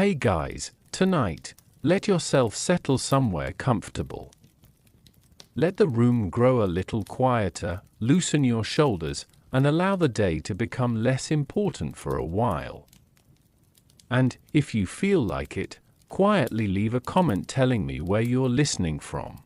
Hey guys, tonight, let yourself settle somewhere comfortable. Let the room grow a little quieter, loosen your shoulders, and allow the day to become less important for a while. And, if you feel like it, quietly leave a comment telling me where you're listening from.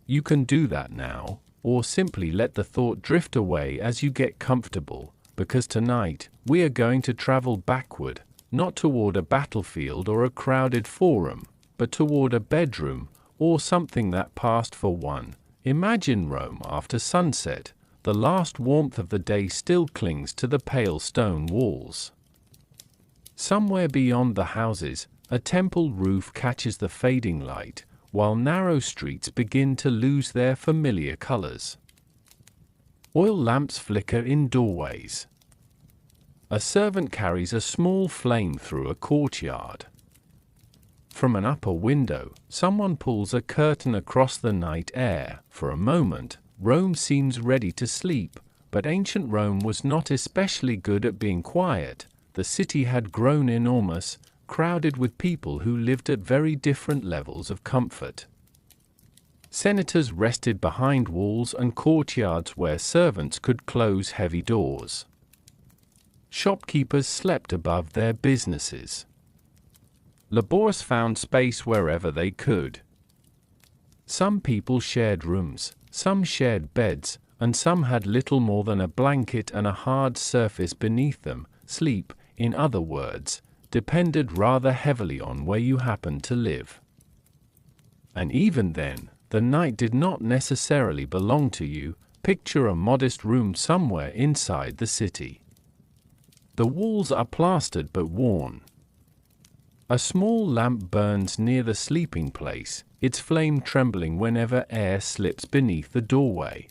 You can do that now, or simply let the thought drift away as you get comfortable, because tonight, we are going to travel backward, not toward a battlefield or a crowded forum, but toward a bedroom, or something that passed for one. Imagine Rome after sunset. The last warmth of the day still clings to the pale stone walls. Somewhere beyond the houses, a temple roof catches the fading light, while narrow streets begin to lose their familiar colors. Oil lamps flicker in doorways. A servant carries a small flame through a courtyard. From an upper window, someone pulls a curtain across the night air. For a moment, Rome seems ready to sleep, but ancient Rome was not especially good at being quiet. The city had grown enormous, crowded with people who lived at very different levels of comfort. Senators rested behind walls and courtyards where servants could close heavy doors. Shopkeepers slept above their businesses. Laborers found space wherever they could. Some people shared rooms, some shared beds, and some had little more than a blanket and a hard surface beneath them. Sleep, in other words, depended rather heavily on where you happened to live. And even then, the night did not necessarily belong to you. Picture a modest room somewhere inside the city. The walls are plastered but worn. A small lamp burns near the sleeping place, its flame trembling whenever air slips beneath the doorway.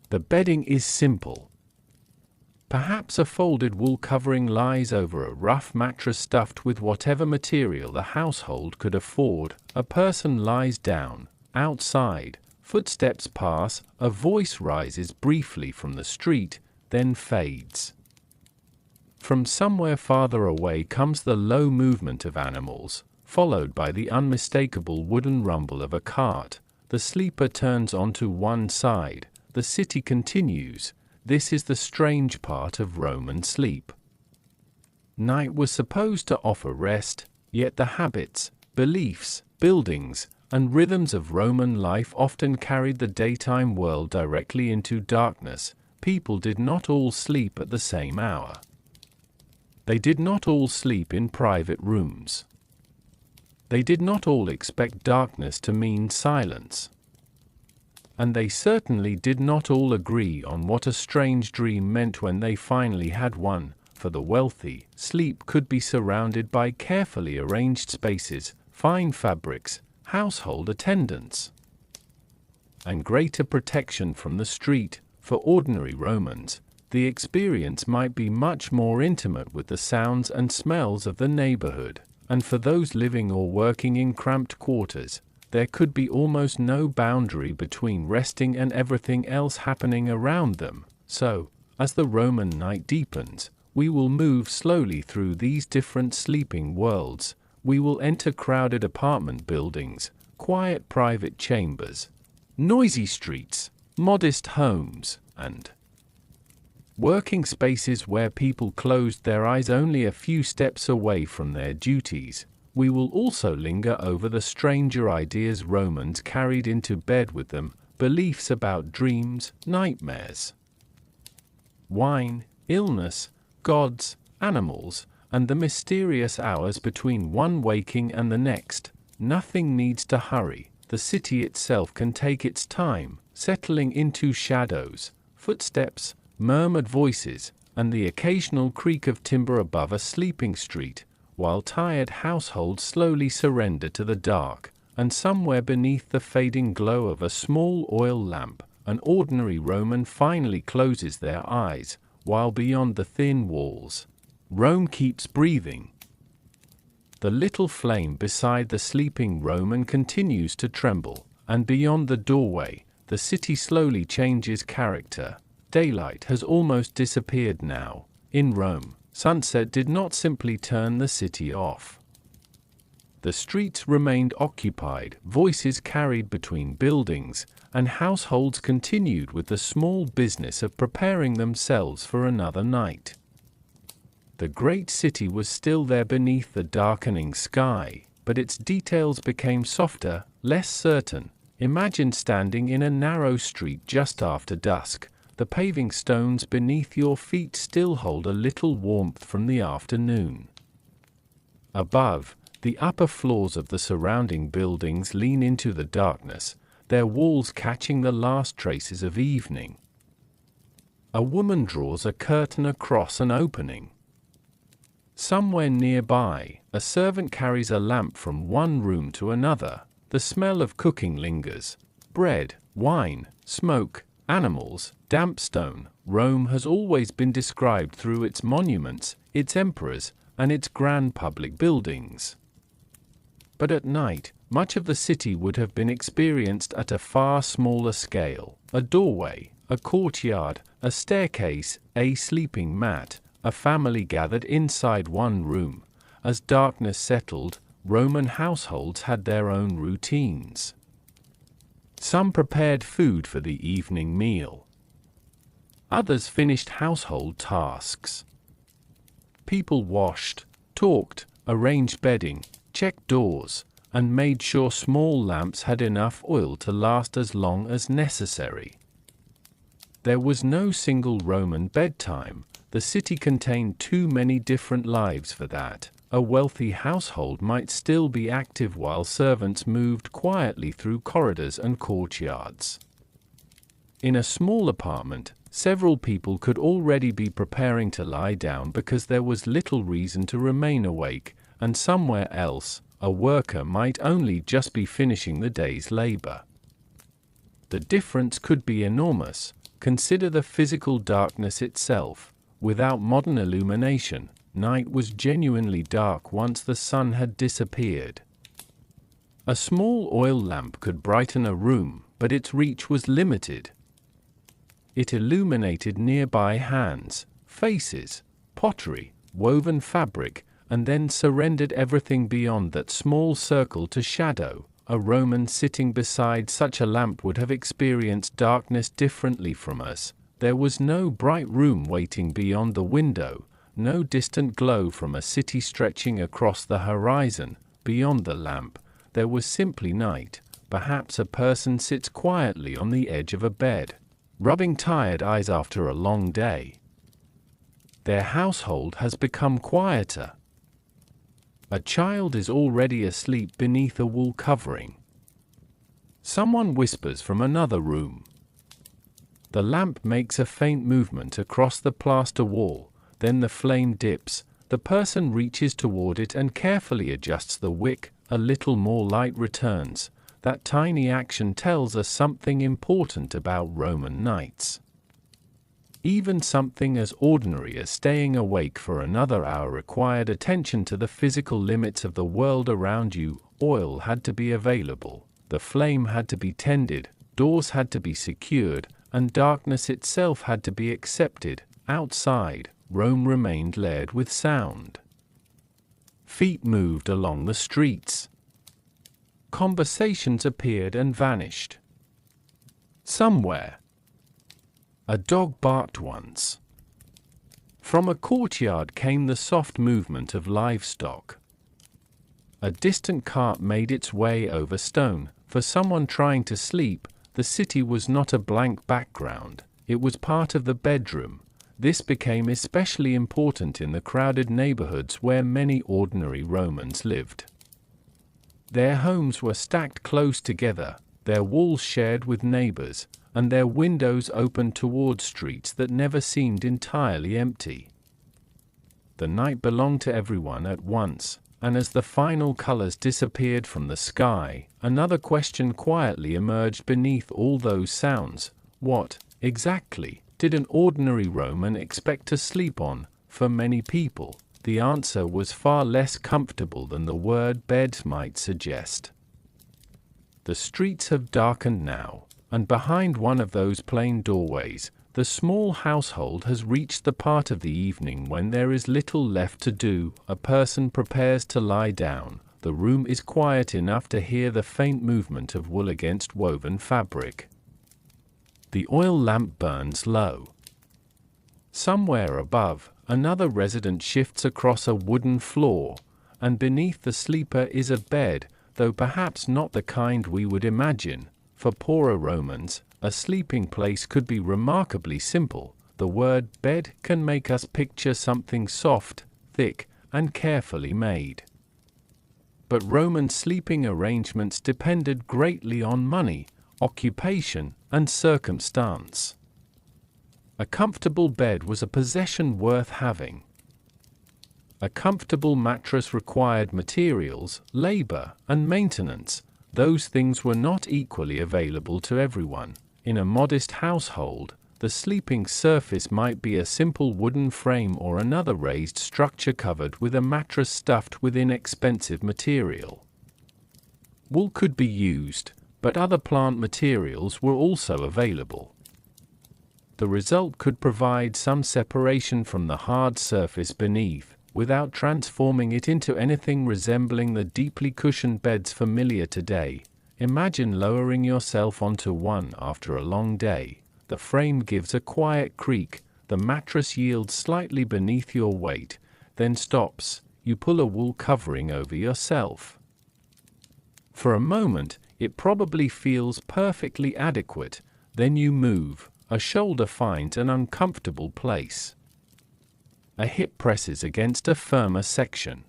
The bedding is simple. Perhaps a folded wool covering lies over a rough mattress stuffed with whatever material the household could afford. A person lies down. Outside, footsteps pass, a voice rises briefly from the street, then fades. From somewhere farther away comes the low movement of animals, followed by the unmistakable wooden rumble of a cart. The sleeper turns onto one side. The city continues. This is the strange part of Roman sleep. Night was supposed to offer rest, yet the habits, beliefs, buildings, and rhythms of Roman life often carried the daytime world directly into darkness. People did not all sleep at the same hour. They did not all sleep in private rooms. They did not all expect darkness to mean silence. And they certainly did not all agree on what a strange dream meant when they finally had one. For the wealthy, sleep could be surrounded by carefully arranged spaces, fine fabrics, household attendants, and greater protection from the street. For ordinary Romans, the experience might be much more intimate with the sounds and smells of the neighborhood, and for those living or working in cramped quarters, there could be almost no boundary between resting and everything else happening around them. So, as the Roman night deepens, we will move slowly through these different sleeping worlds. We will enter crowded apartment buildings, quiet private chambers, noisy streets, modest homes, and working spaces where people closed their eyes only a few steps away from their duties. We will also linger over the stranger ideas Romans carried into bed with them, beliefs about dreams, nightmares, wine, illness, gods, animals, and the mysterious hours between one waking and the next. Nothing needs to hurry. The city itself can take its time, settling into shadows, footsteps, murmured voices, and the occasional creak of timber above a sleeping street, while tired households slowly surrender to the dark. And somewhere beneath the fading glow of a small oil lamp, an ordinary Roman finally closes their eyes, while beyond the thin walls, Rome keeps breathing. The little flame beside the sleeping Roman continues to tremble, and beyond the doorway, the city slowly changes character. Daylight has almost disappeared now. In Rome, sunset did not simply turn the city off. The streets remained occupied, voices carried between buildings, and households continued with the small business of preparing themselves for another night. The great city was still there beneath the darkening sky, but its details became softer, less certain. Imagine standing in a narrow street just after dusk. The paving stones beneath your feet still hold a little warmth from the afternoon. Above, the upper floors of the surrounding buildings lean into the darkness, their walls catching the last traces of evening. A woman draws a curtain across an opening. Somewhere nearby, a servant carries a lamp from one room to another. The smell of cooking lingers. Bread, wine, smoke, animals, damp stone. Rome has always been described through its monuments, its emperors, and its grand public buildings. But at night, much of the city would have been experienced at a far smaller scale. A doorway, a courtyard, a staircase, a sleeping mat, a family gathered inside one room. As darkness settled, Roman households had their own routines. Some prepared food for the evening meal. Others finished household tasks. People washed, talked, arranged bedding, checked doors, and made sure small lamps had enough oil to last as long as necessary. There was no single Roman bedtime. The city contained too many different lives for that. A wealthy household might still be active while servants moved quietly through corridors and courtyards. In a small apartment, several people could already be preparing to lie down because there was little reason to remain awake, and somewhere else, a worker might only just be finishing the day's labor. The difference could be enormous. Consider the physical darkness itself. Without modern illumination, night was genuinely dark once the sun had disappeared. A small oil lamp could brighten a room, but its reach was limited. It illuminated nearby hands, faces, pottery, woven fabric, and then surrendered everything beyond that small circle to shadow. A Roman sitting beside such a lamp would have experienced darkness differently from us. There was no bright room waiting beyond the window, no distant glow from a city stretching across the horizon. Beyond the lamp, there was simply night. Perhaps a person sits quietly on the edge of a bed, rubbing tired eyes after a long day. Their household has become quieter. A child is already asleep beneath a wool covering. Someone whispers from another room. The lamp makes a faint movement across the plaster wall, then the flame dips. The person reaches toward it and carefully adjusts the wick. A little more light returns. That tiny action tells us something important about Roman nights. Even something as ordinary as staying awake for another hour required attention to the physical limits of the world around you. Oil had to be available, the flame had to be tended, doors had to be secured, and darkness itself had to be accepted. Outside, Rome remained layered with sound. Feet moved along the streets. Conversations appeared and vanished. Somewhere, a dog barked once. From a courtyard came the soft movement of livestock. A distant cart made its way over stone. For someone trying to sleep, the city was not a blank background, it was part of the bedroom. This became especially important in the crowded neighborhoods where many ordinary Romans lived. Their homes were stacked close together, their walls shared with neighbors, and their windows opened toward streets that never seemed entirely empty. The night belonged to everyone at once, and as the final colors disappeared from the sky, another question quietly emerged beneath all those sounds. What, exactly, did an ordinary Roman expect to sleep on? For many people, the answer was far less comfortable than the word bed might suggest. The streets have darkened now, and behind one of those plain doorways, the small household has reached the part of the evening when there is little left to do. A person prepares to lie down. The room is quiet enough to hear the faint movement of wool against woven fabric. The oil lamp burns low. Somewhere above, another resident shifts across a wooden floor, and beneath the sleeper is a bed, though perhaps not the kind we would imagine. For poorer Romans, a sleeping place could be remarkably simple. The word bed can make us picture something soft, thick, and carefully made. But Roman sleeping arrangements depended greatly on money, occupation, and circumstance. A comfortable bed was a possession worth having. A comfortable mattress required materials, labor, and maintenance. Those things were not equally available to everyone. In a modest household, the sleeping surface might be a simple wooden frame or another raised structure covered with a mattress stuffed with inexpensive material. Wool could be used, but other plant materials were also available. The result could provide some separation from the hard surface beneath, without transforming it into anything resembling the deeply cushioned beds familiar today. Imagine lowering yourself onto one after a long day. The frame gives a quiet creak, the mattress yields slightly beneath your weight, then stops. You pull a wool covering over yourself. For a moment, it probably feels perfectly adequate, then you move. A shoulder finds an uncomfortable place. A hip presses against a firmer section.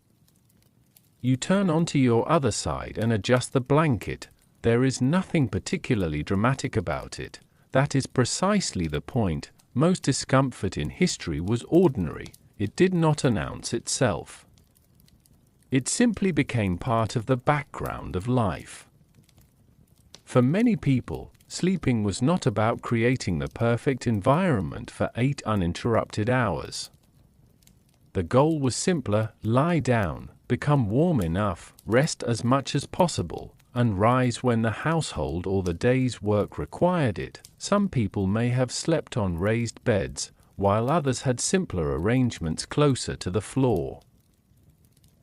You turn onto your other side and adjust the blanket. There is nothing particularly dramatic about it. That is precisely the point. Most discomfort in history was ordinary. It did not announce itself. It simply became part of the background of life. For many people, sleeping was not about creating the perfect environment for 8 uninterrupted hours. The goal was simpler: lie down, become warm enough, rest as much as possible, and rise when the household or the day's work required it. Some people may have slept on raised beds, while others had simpler arrangements closer to the floor.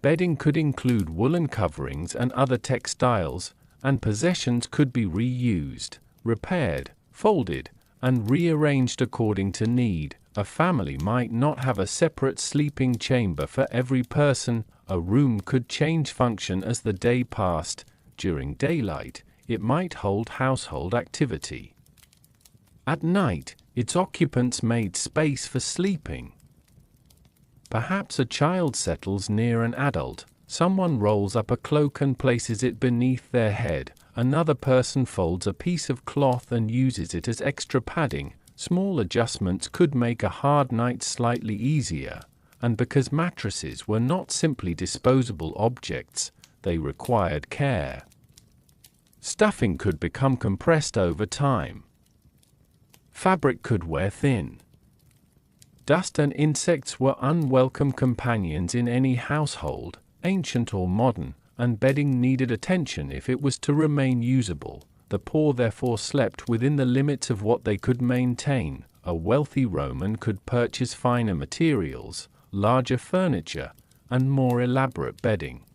Bedding could include woolen coverings and other textiles, and possessions could be reused, repaired, folded, and rearranged according to need. A family might not have a separate sleeping chamber for every person. A room could change function as the day passed. During daylight, it might hold household activity. At night, its occupants made space for sleeping. Perhaps a child settles near an adult. Someone rolls up a cloak and places it beneath their head. Another person folds a piece of cloth and uses it as extra padding. Small adjustments could make a hard night slightly easier, and because mattresses were not simply disposable objects, they required care. Stuffing could become compressed over time. Fabric could wear thin. Dust and insects were unwelcome companions in any household, ancient or modern, and bedding needed attention if it was to remain usable. The poor therefore slept within the limits of what they could maintain. A wealthy Roman could purchase finer materials, larger furniture, and more elaborate bedding.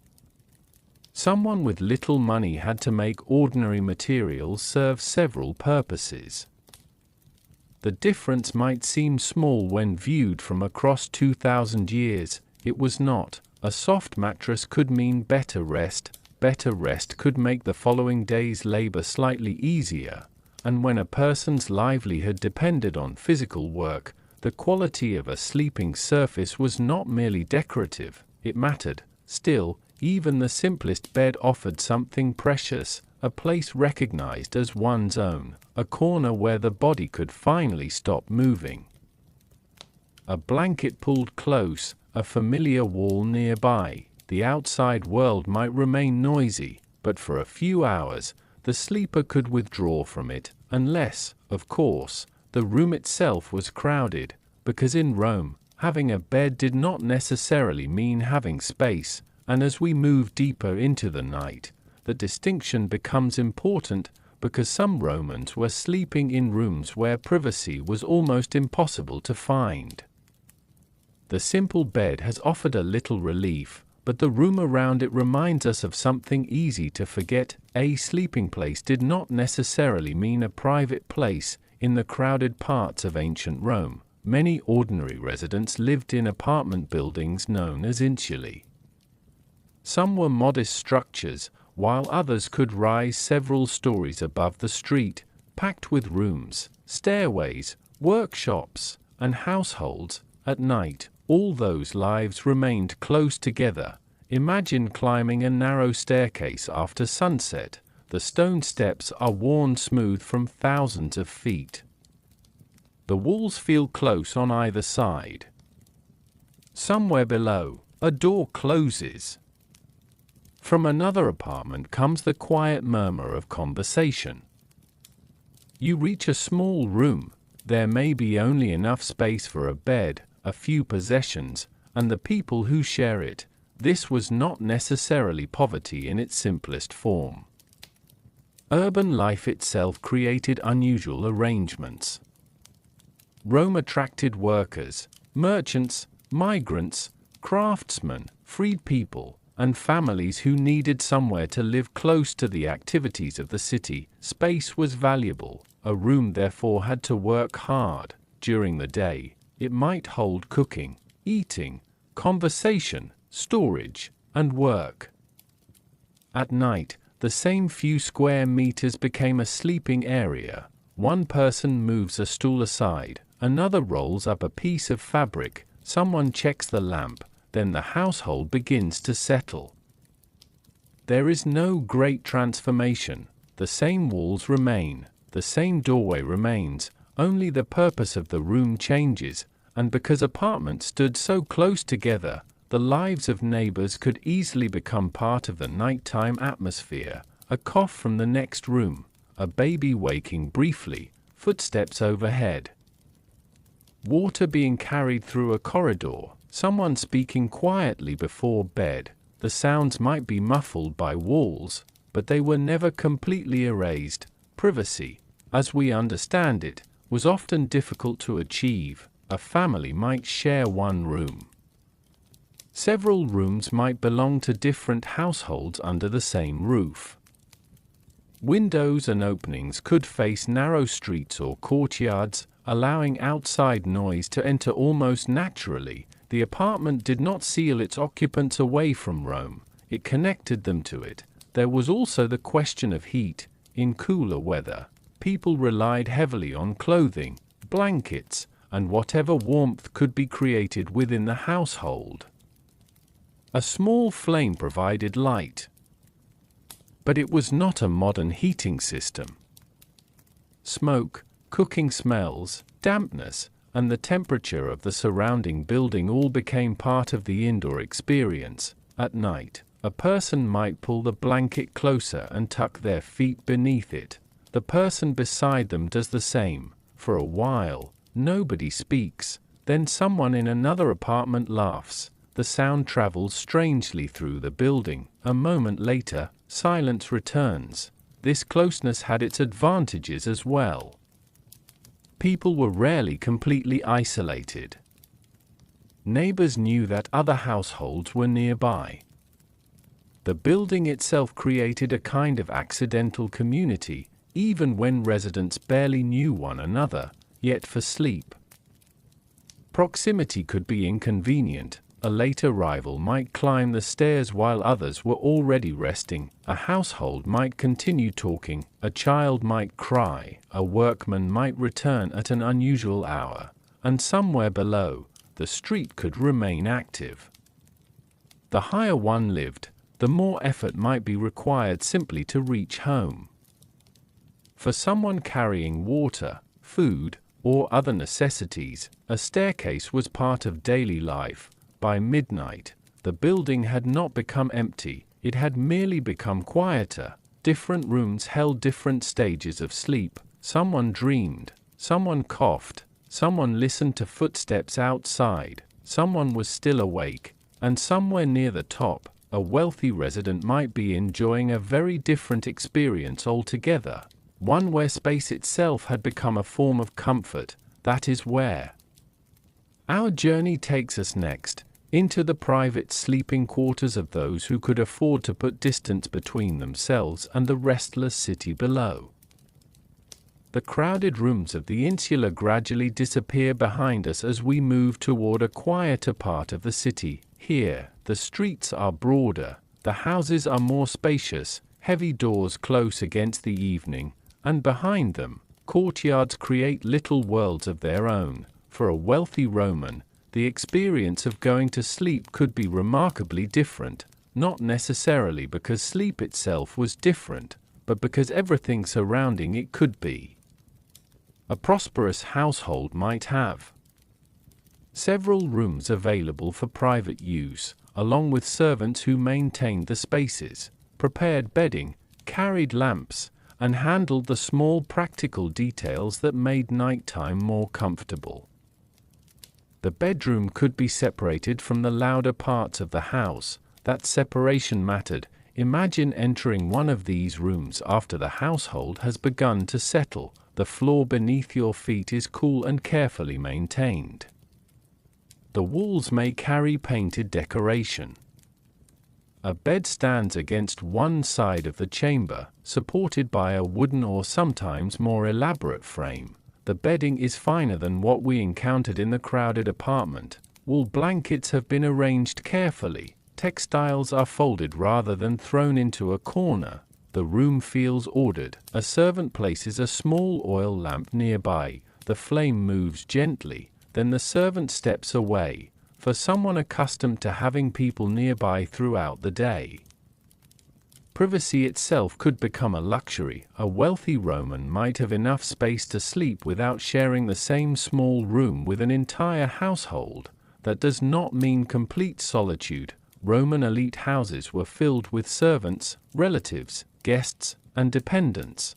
Someone with little money had to make ordinary materials serve several purposes. The difference might seem small when viewed from across 2,000 years. It was not. A soft mattress could mean better rest. Better rest could make the following day's labor slightly easier, and when a person's livelihood depended on physical work, the quality of a sleeping surface was not merely decorative, it mattered. Still, even the simplest bed offered something precious, a place recognized as one's own, a corner where the body could finally stop moving. A blanket pulled close, a familiar wall nearby. The outside world might remain noisy, but for a few hours, the sleeper could withdraw from it, unless, of course, the room itself was crowded, because in Rome, having a bed did not necessarily mean having space, and as we move deeper into the night, the distinction becomes important, because some Romans were sleeping in rooms where privacy was almost impossible to find. The simple bed has offered a little relief, but the room around it reminds us of something easy to forget. A sleeping place did not necessarily mean a private place. In the crowded parts of ancient Rome, many ordinary residents lived in apartment buildings known as insulae. Some were modest structures, while others could rise several stories above the street, packed with rooms, stairways, workshops, and households. At night, all those lives remained close together. Imagine climbing a narrow staircase after sunset. The stone steps are worn smooth from thousands of feet. The walls feel close on either side. Somewhere below, a door closes. From another apartment comes the quiet murmur of conversation. You reach a small room. There may be only enough space for a bed, a few possessions, and the people who share it. This was not necessarily poverty in its simplest form. Urban life itself created unusual arrangements. Rome attracted workers, merchants, migrants, craftsmen, freed people, and families who needed somewhere to live close to the activities of the city. Space was valuable. A room therefore had to work hard. During the day, it might hold cooking, eating, conversation, storage, and work. At night, the same few square meters became a sleeping area. One person moves a stool aside, another rolls up a piece of fabric, someone checks the lamp, then the household begins to settle. There is no great transformation. The same walls remain, the same doorway remains, only the purpose of the room changes, and because apartments stood so close together, the lives of neighbors could easily become part of the nighttime atmosphere. A cough from the next room, a baby waking briefly, footsteps overhead. Water being carried through a corridor, someone speaking quietly before bed. The sounds might be muffled by walls, but they were never completely erased. Privacy, as we understand it, was often difficult to achieve. A family might share one room. Several rooms might belong to different households under the same roof. Windows and openings could face narrow streets or courtyards, allowing outside noise to enter almost naturally. The apartment did not seal its occupants away from Rome, it connected them to it. There was also the question of heat. In cooler weather, people relied heavily on clothing, blankets, and whatever warmth could be created within the household. A small flame provided light, but it was not a modern heating system. Smoke, cooking smells, dampness, and the temperature of the surrounding building all became part of the indoor experience. At night, a person might pull the blanket closer and tuck their feet beneath it. The person beside them does the same. For a while, nobody speaks. Then someone in another apartment laughs. The sound travels strangely through the building. A moment later, silence returns. This closeness had its advantages as well. People were rarely completely isolated. Neighbors knew that other households were nearby. The building itself created a kind of accidental community, even when residents barely knew one another. Yet for sleep, proximity could be inconvenient. A late arrival might climb the stairs while others were already resting. A household might continue talking. A child might cry. A workman might return at an unusual hour. And somewhere below, the street could remain active. The higher one lived, the more effort might be required simply to reach home. For someone carrying water, food, or other necessities, a staircase was part of daily life. By midnight, the building had not become empty, it had merely become quieter. Different rooms held different stages of sleep. Someone dreamed, someone coughed, someone listened to footsteps outside, someone was still awake, and somewhere near the top, a wealthy resident might be enjoying a very different experience altogether. one where space itself had become a form of comfort. That is where our journey takes us next, into the private sleeping quarters of those who could afford to put distance between themselves and the restless city below. The crowded rooms of the insula gradually disappear behind us as we move toward a quieter part of the city. Here, the streets are broader, the houses are more spacious, heavy doors close against the evening, and behind them, courtyards create little worlds of their own. For a wealthy Roman, the experience of going to sleep could be remarkably different, not necessarily because sleep itself was different, but because everything surrounding it could be. A prosperous household might have several rooms available for private use, along with servants who maintained the spaces, prepared bedding, carried lamps, and handled the small practical details that made nighttime more comfortable. The bedroom could be separated from the louder parts of the house. That separation mattered. Imagine entering one of these rooms after the household has begun to settle. The floor beneath your feet is cool and carefully maintained. The walls may carry painted decoration. A bed stands against one side of the chamber, supported by a wooden or sometimes more elaborate frame. The bedding is finer than what we encountered in the crowded apartment. Wool blankets have been arranged carefully. Textiles are folded rather than thrown into a corner. The room feels ordered. A servant places a small oil lamp nearby. The flame moves gently, then the servant steps away. For someone accustomed to having people nearby throughout the day, privacy itself could become a luxury. A wealthy Roman might have enough space to sleep without sharing the same small room with an entire household. That does not mean complete solitude. Roman elite houses were filled with servants, relatives, guests, and dependents.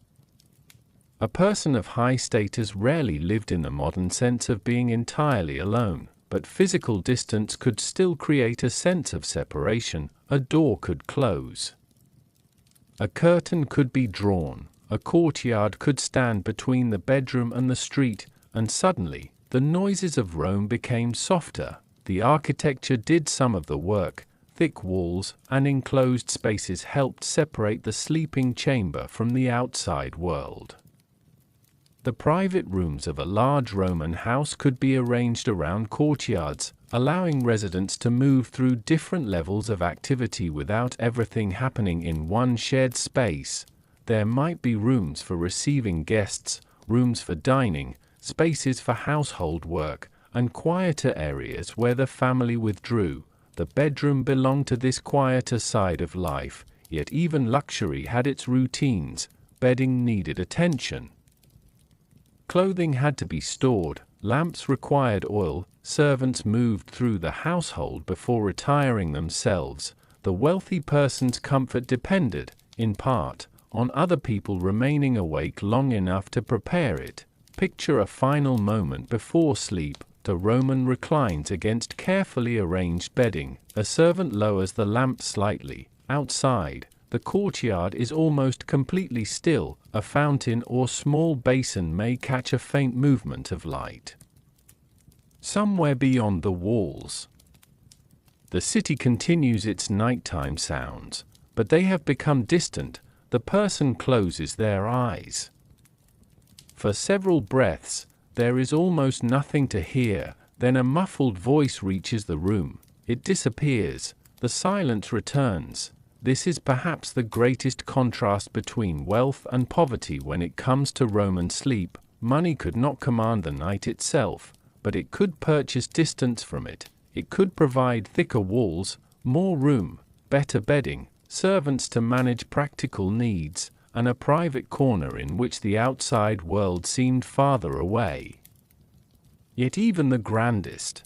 A person of high status rarely lived in the modern sense of being entirely alone, but physical distance could still create a sense of separation. A door could close. A curtain could be drawn, a courtyard could stand between the bedroom and the street, and suddenly, the noises of Rome became softer. The architecture did some of the work. Thick walls and enclosed spaces helped separate the sleeping chamber from the outside world. The private rooms of a large Roman house could be arranged around courtyards, allowing residents to move through different levels of activity without everything happening in one shared space. There might be rooms for receiving guests, rooms for dining, spaces for household work, and quieter areas where the family withdrew. The bedroom belonged to this quieter side of life, yet even luxury had its routines. Bedding needed attention. Clothing had to be stored, lamps required oil, servants moved through the household before retiring themselves. The wealthy person's comfort depended, in part, on other people remaining awake long enough to prepare it. Picture a final moment before sleep. The Roman reclines against carefully arranged bedding. A servant lowers the lamp slightly. Outside, the courtyard is almost completely still. A fountain or small basin may catch a faint movement of light somewhere beyond the walls. The city continues its nighttime sounds, but they have become distant. The person closes their eyes. For several breaths, there is almost nothing to hear. Then a muffled voice reaches the room. It disappears. The silence returns. This is perhaps the greatest contrast between wealth and poverty when it comes to Roman sleep. Money could not command the night itself, but it could purchase distance from it. It could provide thicker walls, more room, better bedding, servants to manage practical needs, and a private corner in which the outside world seemed farther away. Yet even the grandest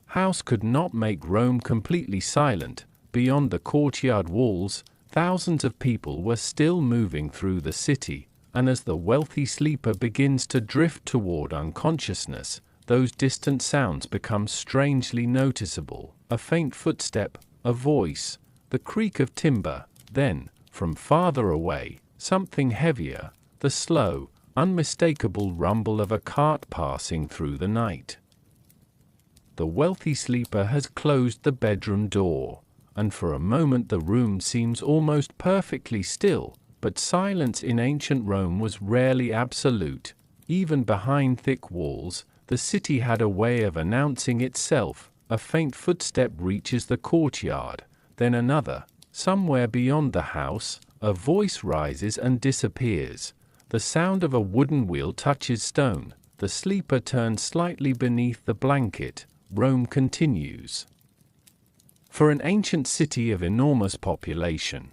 house could not make Rome completely silent. Beyond the courtyard walls, thousands of people were still moving through the city, and as the wealthy sleeper begins to drift toward unconsciousness, those distant sounds become strangely noticeable. A faint footstep, a voice, the creak of timber. Then, from farther away, something heavier, the slow, unmistakable rumble of a cart passing through the night. The wealthy sleeper has closed the bedroom door, and for a moment the room seems almost perfectly still, but silence in ancient Rome was rarely absolute. Even behind thick walls, the city had a way of announcing itself. A faint footstep reaches the courtyard, then another. Somewhere beyond the house, a voice rises and disappears. The sound of a wooden wheel touches stone. The sleeper turns slightly beneath the blanket. Rome continues. For an ancient city of enormous population,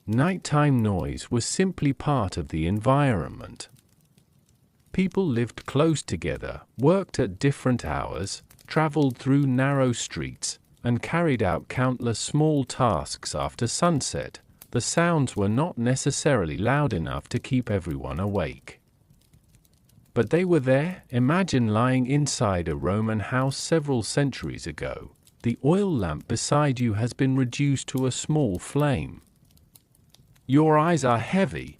nighttime noise was simply part of the environment. People lived close together, worked at different hours, traveled through narrow streets, and carried out countless small tasks after sunset. The sounds were not necessarily loud enough to keep everyone awake. But they were there. Imagine lying inside a Roman house several centuries ago. The oil lamp beside you has been reduced to a small flame. Your eyes are heavy.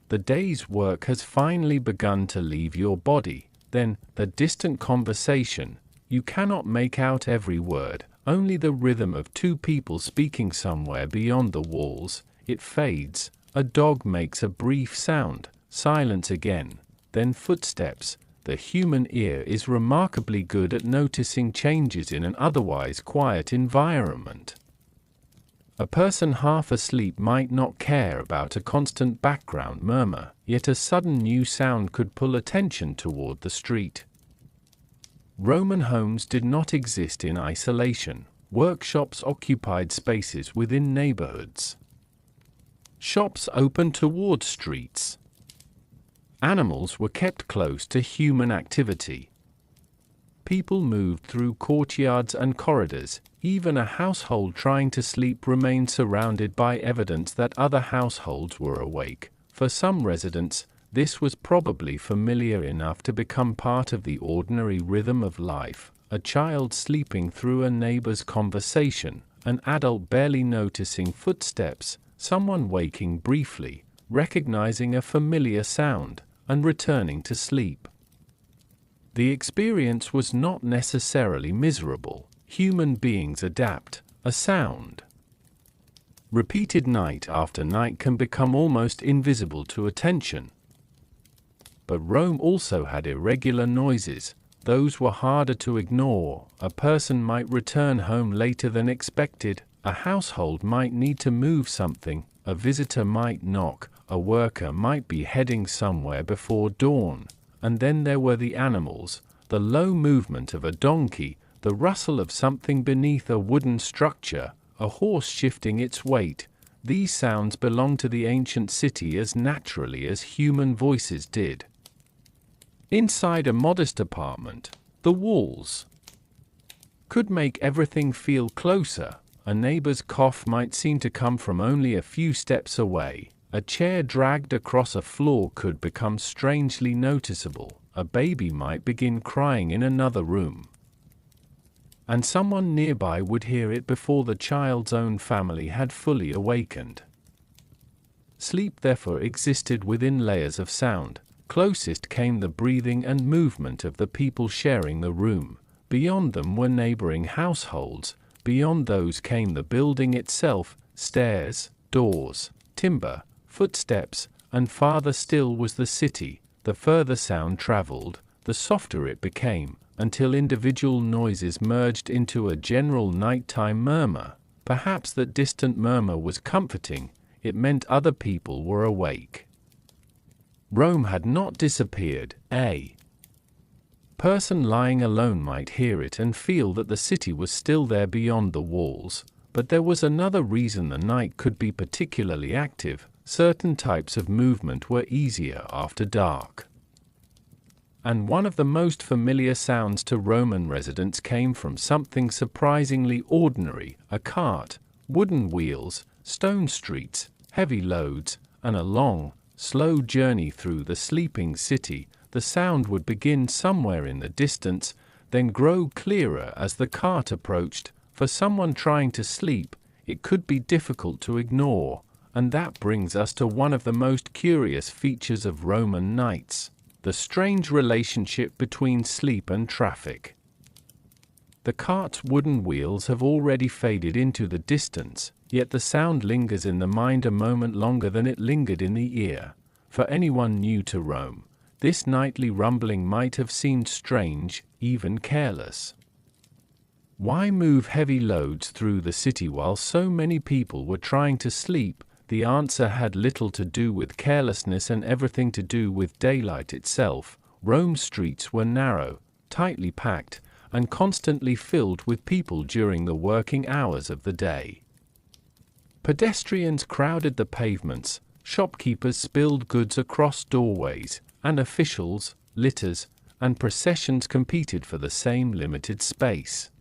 The day's work has finally begun to leave your body. Then, the distant conversation. You cannot make out every word, only the rhythm of two people speaking somewhere beyond the walls. It fades. A dog makes a brief sound. Silence again. Then footsteps. The human ear is remarkably good at noticing changes in an otherwise quiet environment. A person half asleep might not care about a constant background murmur, yet a sudden new sound could pull attention toward the street. Roman homes did not exist in isolation. Workshops occupied spaces within neighborhoods. Shops opened toward streets. Animals were kept close to human activity. People moved through courtyards and corridors. Even a household trying to sleep remained surrounded by evidence that other households were awake. For some residents, this was probably familiar enough to become part of the ordinary rhythm of life. A child sleeping through a neighbor's conversation, an adult barely noticing footsteps, someone waking briefly, recognizing a familiar sound, and returning to sleep. The experience was not necessarily miserable. Human beings adapt. A sound repeated night after night can become almost invisible to attention. But Rome also had irregular noises. Those were harder to ignore. A person might return home later than expected. A household might need to move something. A visitor might knock. A worker might be heading somewhere before dawn. And then there were the animals, the low movement of a donkey, the rustle of something beneath a wooden structure, a horse shifting its weight. These sounds belonged to the ancient city as naturally as human voices did. Inside a modest apartment, the walls could make everything feel closer. A neighbor's cough might seem to come from only a few steps away. A chair dragged across a floor could become strangely noticeable. A baby might begin crying in another room, and someone nearby would hear it before the child's own family had fully awakened. Sleep therefore existed within layers of sound. Closest came the breathing and movement of the people sharing the room. Beyond them were neighboring households. Beyond those came the building itself, stairs, doors, timber, footsteps, and farther still was the city. The further sound traveled, the softer it became, until individual noises merged into a general nighttime murmur. Perhaps that distant murmur was comforting. It meant other people were awake. Rome had not disappeared. A person lying alone might hear it and feel that the city was still there beyond the walls. But there was another reason the night could be particularly active. Certain types of movement were easier after dark. And one of the most familiar sounds to Roman residents came from something surprisingly ordinary: a cart, wooden wheels, stone streets, heavy loads, and a long, slow journey through the sleeping city. The sound would begin somewhere in the distance, then grow clearer as the cart approached. For someone trying to sleep, it could be difficult to ignore. And that brings us to one of the most curious features of Roman nights: the strange relationship between sleep and traffic. The cart's wooden wheels have already faded into the distance, yet the sound lingers in the mind a moment longer than it lingered in the ear. For anyone new to Rome, this nightly rumbling might have seemed strange, even careless. Why move heavy loads through the city while so many people were trying to sleep? The answer had little to do with carelessness and everything to do with daylight itself. Rome's streets were narrow, tightly packed, and constantly filled with people during the working hours of the day. Pedestrians crowded the pavements, shopkeepers spilled goods across doorways, and officials, litters, and processions competed for the same limited space.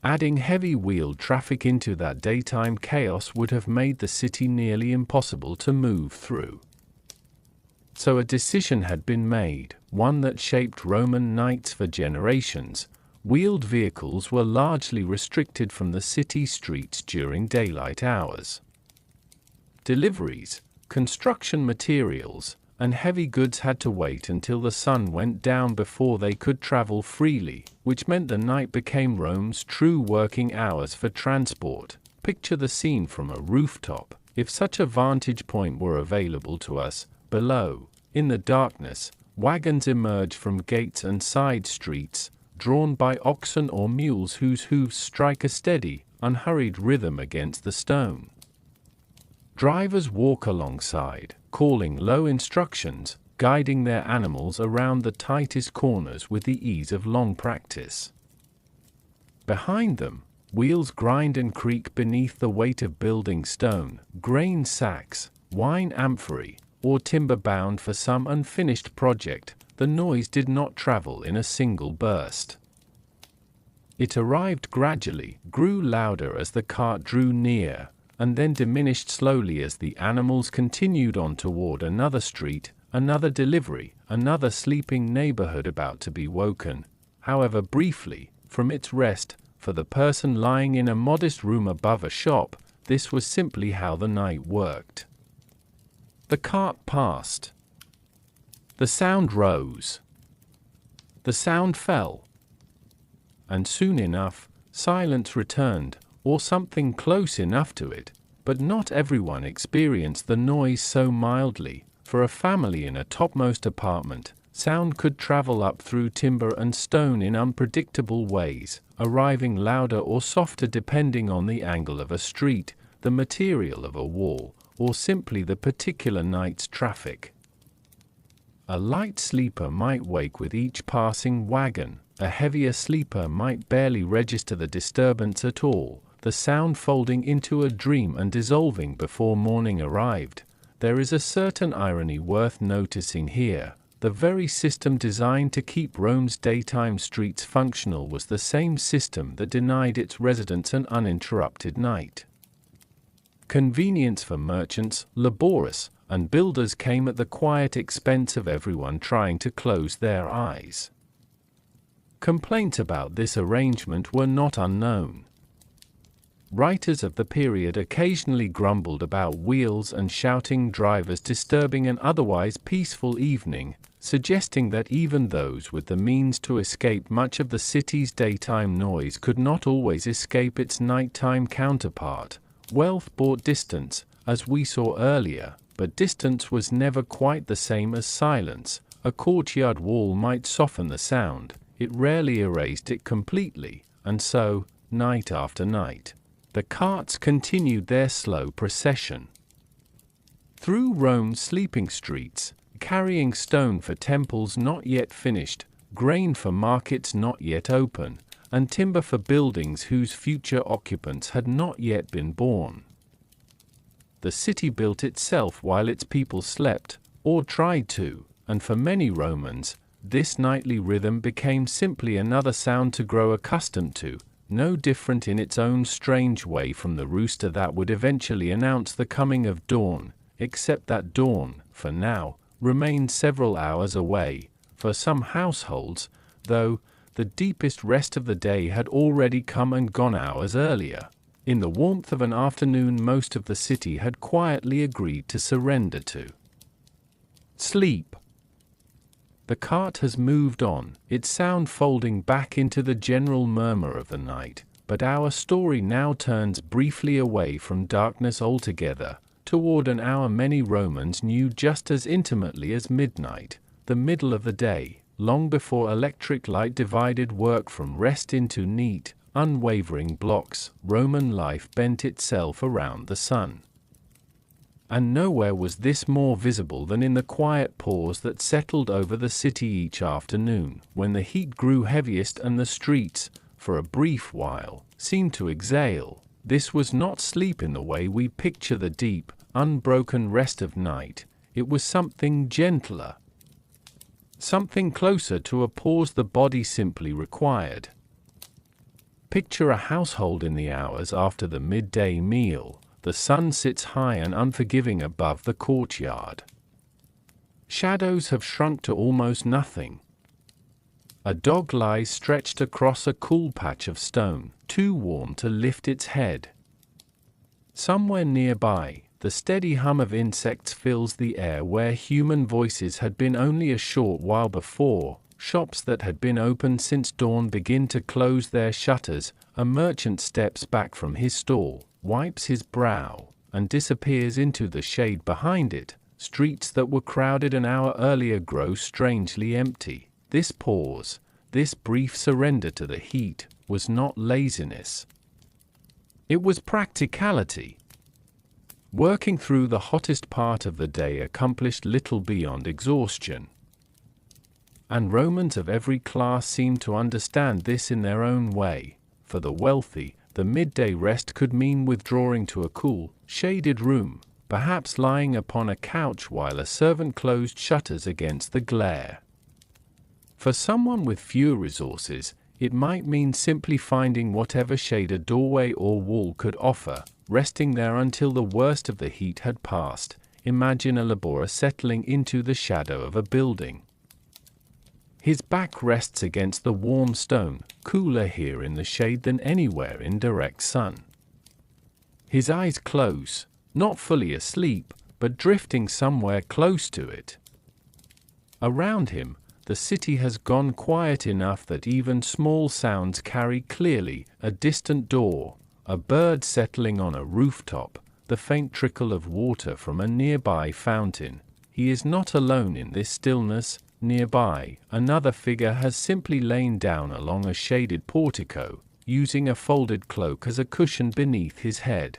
Adding heavy-wheeled traffic into that daytime chaos would have made the city nearly impossible to move through. So a decision had been made, one that shaped Roman nights for generations. Wheeled vehicles were largely restricted from the city streets during daylight hours. Deliveries, construction materials, and heavy goods had to wait until the sun went down before they could travel freely, which meant the night became Rome's true working hours for transport. Picture the scene from a rooftop, if such a vantage point were available to us. Below, in the darkness, wagons emerge from gates and side streets, drawn by oxen or mules whose hooves strike a steady, unhurried rhythm against the stone. Drivers walk alongside, calling low instructions, guiding their animals around the tightest corners with the ease of long practice. Behind them, wheels grind and creak beneath the weight of building stone, grain sacks, wine amphorae, or timber bound for some unfinished project. The noise did not travel in a single burst. It arrived gradually, grew louder as the cart drew near, and then diminished slowly as the animals continued on toward another street, another delivery, another sleeping neighborhood about to be woken, however briefly, from its rest. For the person lying in a modest room above a shop, this was simply how the night worked. The cart passed. The sound rose. The sound fell. And soon enough, silence returned, or something close enough to it, but not everyone experienced the noise so mildly. For a family in a topmost apartment, sound could travel up through timber and stone in unpredictable ways, arriving louder or softer depending on the angle of a street, the material of a wall, or simply the particular night's traffic. A light sleeper might wake with each passing wagon, a heavier sleeper might barely register the disturbance at all, the sound folding into a dream and dissolving before morning arrived. There is a certain irony worth noticing here. The very system designed to keep Rome's daytime streets functional was the same system that denied its residents an uninterrupted night. Convenience for merchants, laborers, and builders came at the quiet expense of everyone trying to close their eyes. Complaints about this arrangement were not unknown. Writers of the period occasionally grumbled about wheels and shouting drivers disturbing an otherwise peaceful evening, suggesting that even those with the means to escape much of the city's daytime noise could not always escape its nighttime counterpart. Wealth bought distance, as we saw earlier, but distance was never quite the same as silence. A courtyard wall might soften the sound, it rarely erased it completely, and so, night after night, the carts continued their slow procession through Rome's sleeping streets, carrying stone for temples not yet finished, grain for markets not yet open, and timber for buildings whose future occupants had not yet been born. The city built itself while its people slept, or tried to, and for many Romans, this nightly rhythm became simply another sound to grow accustomed to, no different in its own strange way from the rooster that would eventually announce the coming of dawn, except that dawn, for now, remained several hours away. For some households, though, the deepest rest of the day had already come and gone hours earlier. In the warmth of an afternoon most of the city had quietly agreed to surrender to sleep. The cart has moved on, its sound folding back into the general murmur of the night, but our story now turns briefly away from darkness altogether, toward an hour many Romans knew just as intimately as midnight, the middle of the day, long before electric light divided work from rest into neat, unwavering blocks. Roman life bent itself around the sun. And nowhere was this more visible than in the quiet pause that settled over the city each afternoon, when the heat grew heaviest and the streets, for a brief while, seemed to exhale. This was not sleep in the way we picture the deep, unbroken rest of night. It was something gentler, something closer to a pause the body simply required. Picture a household in the hours after the midday meal. The sun sits high and unforgiving above the courtyard. Shadows have shrunk to almost nothing. A dog lies stretched across a cool patch of stone, too warm to lift its head. Somewhere nearby, the steady hum of insects fills the air where human voices had been only a short while before. Shops that had been open since dawn begin to close their shutters. A merchant steps back from his stall, wipes his brow, and disappears into the shade behind it. Streets that were crowded an hour earlier grow strangely empty. This pause, this brief surrender to the heat, was not laziness. It was practicality. Working through the hottest part of the day accomplished little beyond exhaustion. And Romans of every class seemed to understand this in their own way. For the wealthy, the midday rest could mean withdrawing to a cool, shaded room, perhaps lying upon a couch while a servant closed shutters against the glare. For someone with fewer resources, it might mean simply finding whatever shade a doorway or wall could offer, resting there until the worst of the heat had passed. Imagine a laborer settling into the shadow of a building. His back rests against the warm stone, cooler here in the shade than anywhere in direct sun. His eyes close, not fully asleep, but drifting somewhere close to it. Around him, the city has gone quiet enough that even small sounds carry clearly: a distant door, a bird settling on a rooftop, the faint trickle of water from a nearby fountain. He is not alone in this stillness. Nearby, another figure has simply lain down along a shaded portico, using a folded cloak as a cushion beneath his head.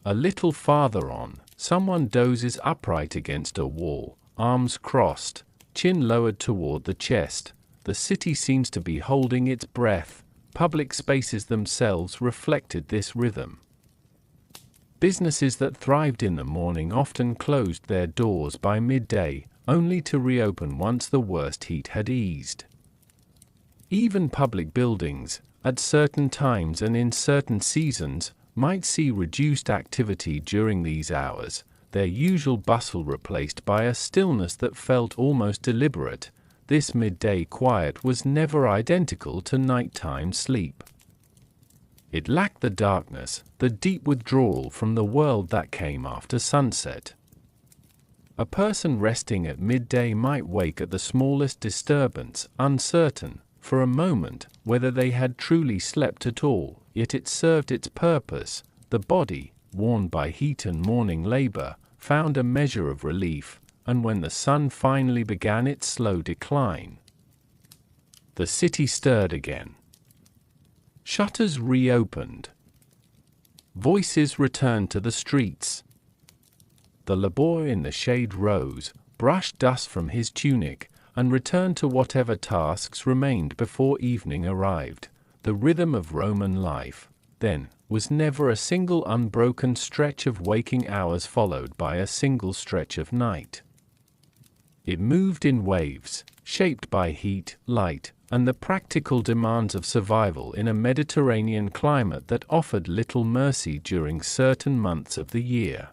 A little farther on, someone dozes upright against a wall, arms crossed, chin lowered toward the chest. The city seems to be holding its breath. Public spaces themselves reflected this rhythm. Businesses that thrived in the morning often closed their doors by midday, only to reopen once the worst heat had eased. Even public buildings, at certain times and in certain seasons, might see reduced activity during these hours, their usual bustle replaced by a stillness that felt almost deliberate. This midday quiet was never identical to nighttime sleep. It lacked the darkness, the deep withdrawal from the world that came after sunset. A person resting at midday might wake at the smallest disturbance, uncertain, for a moment, whether they had truly slept at all, yet it served its purpose. The body, worn by heat and morning labor, found a measure of relief, and when the sun finally began its slow decline, the city stirred again. Shutters reopened. Voices returned to the streets. The laborer in the shade rose, brushed dust from his tunic, and returned to whatever tasks remained before evening arrived. The rhythm of Roman life, then, was never a single unbroken stretch of waking hours followed by a single stretch of night. It moved in waves, shaped by heat, light, and the practical demands of survival in a Mediterranean climate that offered little mercy during certain months of the year.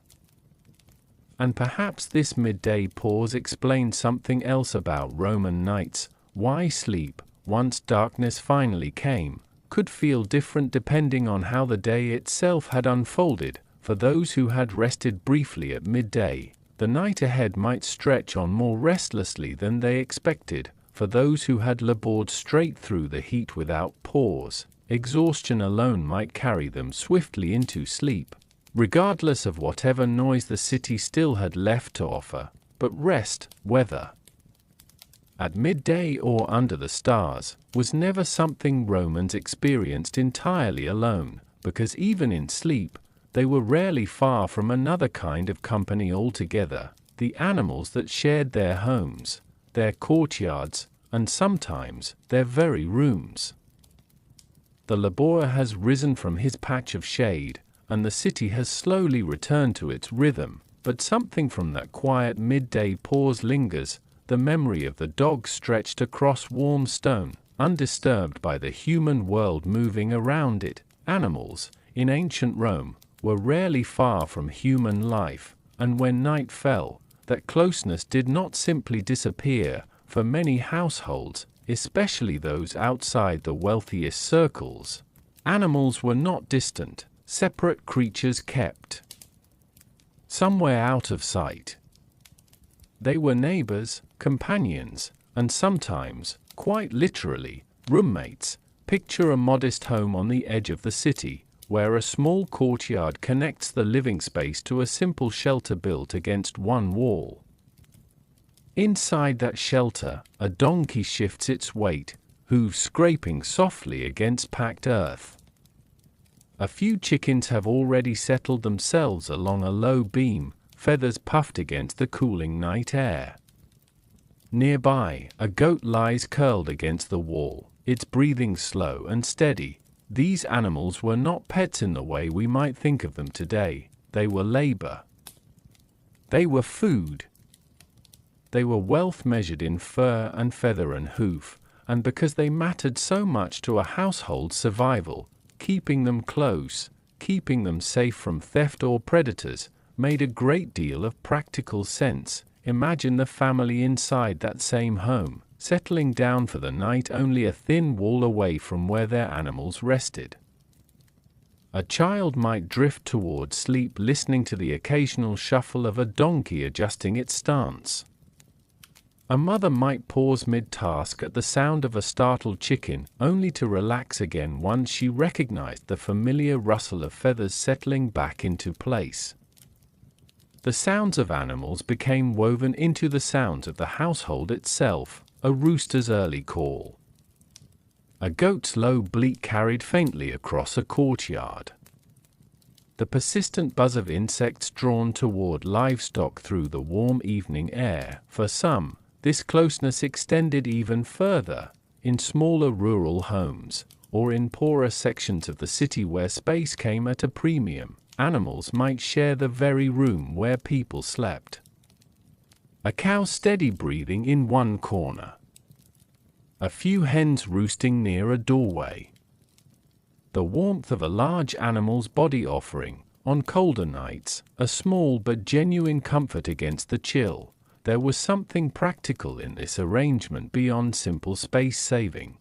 And perhaps this midday pause explained something else about Roman nights. Why sleep, once darkness finally came, could feel different depending on how the day itself had unfolded. For those who had rested briefly at midday, the night ahead might stretch on more restlessly than they expected. For those who had labored straight through the heat without pause, exhaustion alone might carry them swiftly into sleep, regardless of whatever noise the city still had left to offer. But rest, whether at midday or under the stars, was never something Romans experienced entirely alone, because even in sleep, they were rarely far from another kind of company altogether: the animals that shared their homes, their courtyards, and sometimes their very rooms. The laborer has risen from his patch of shade, and the city has slowly returned to its rhythm, but something from that quiet midday pause lingers: the memory of the dog stretched across warm stone, undisturbed by the human world moving around it. Animals, in ancient Rome, were rarely far from human life, and when night fell, that closeness did not simply disappear. For many households, especially those outside the wealthiest circles, animals were not distant, separate creatures kept somewhere out of sight. They were neighbors, companions, and sometimes, quite literally, roommates. Picture a modest home on the edge of the city, where a small courtyard connects the living space to a simple shelter built against one wall. Inside that shelter, a donkey shifts its weight, hooves scraping softly against packed earth. A few chickens have already settled themselves along a low beam, feathers puffed against the cooling night air. Nearby, a goat lies curled against the wall, its breathing slow and steady. These animals were not pets in the way we might think of them today. They were labor. They were food. They were wealth measured in fur and feather and hoof, and because they mattered so much to a household's survival, keeping them close, keeping them safe from theft or predators, made a great deal of practical sense. Imagine the family inside that same home, settling down for the night only a thin wall away from where their animals rested. A child might drift toward sleep listening to the occasional shuffle of a donkey adjusting its stance. A mother might pause mid-task at the sound of a startled chicken, only to relax again once she recognized the familiar rustle of feathers settling back into place. The sounds of animals became woven into the sounds of the household itself: a rooster's early call, a goat's low bleat carried faintly across a courtyard, the persistent buzz of insects drawn toward livestock through the warm evening air. For some, this closeness extended even further. In smaller rural homes, or in poorer sections of the city where space came at a premium, animals might share the very room where people slept. A cow steady breathing in one corner. A few hens roosting near a doorway. The warmth of a large animal's body offering, on colder nights, a small but genuine comfort against the chill. There was something practical in this arrangement beyond simple space saving.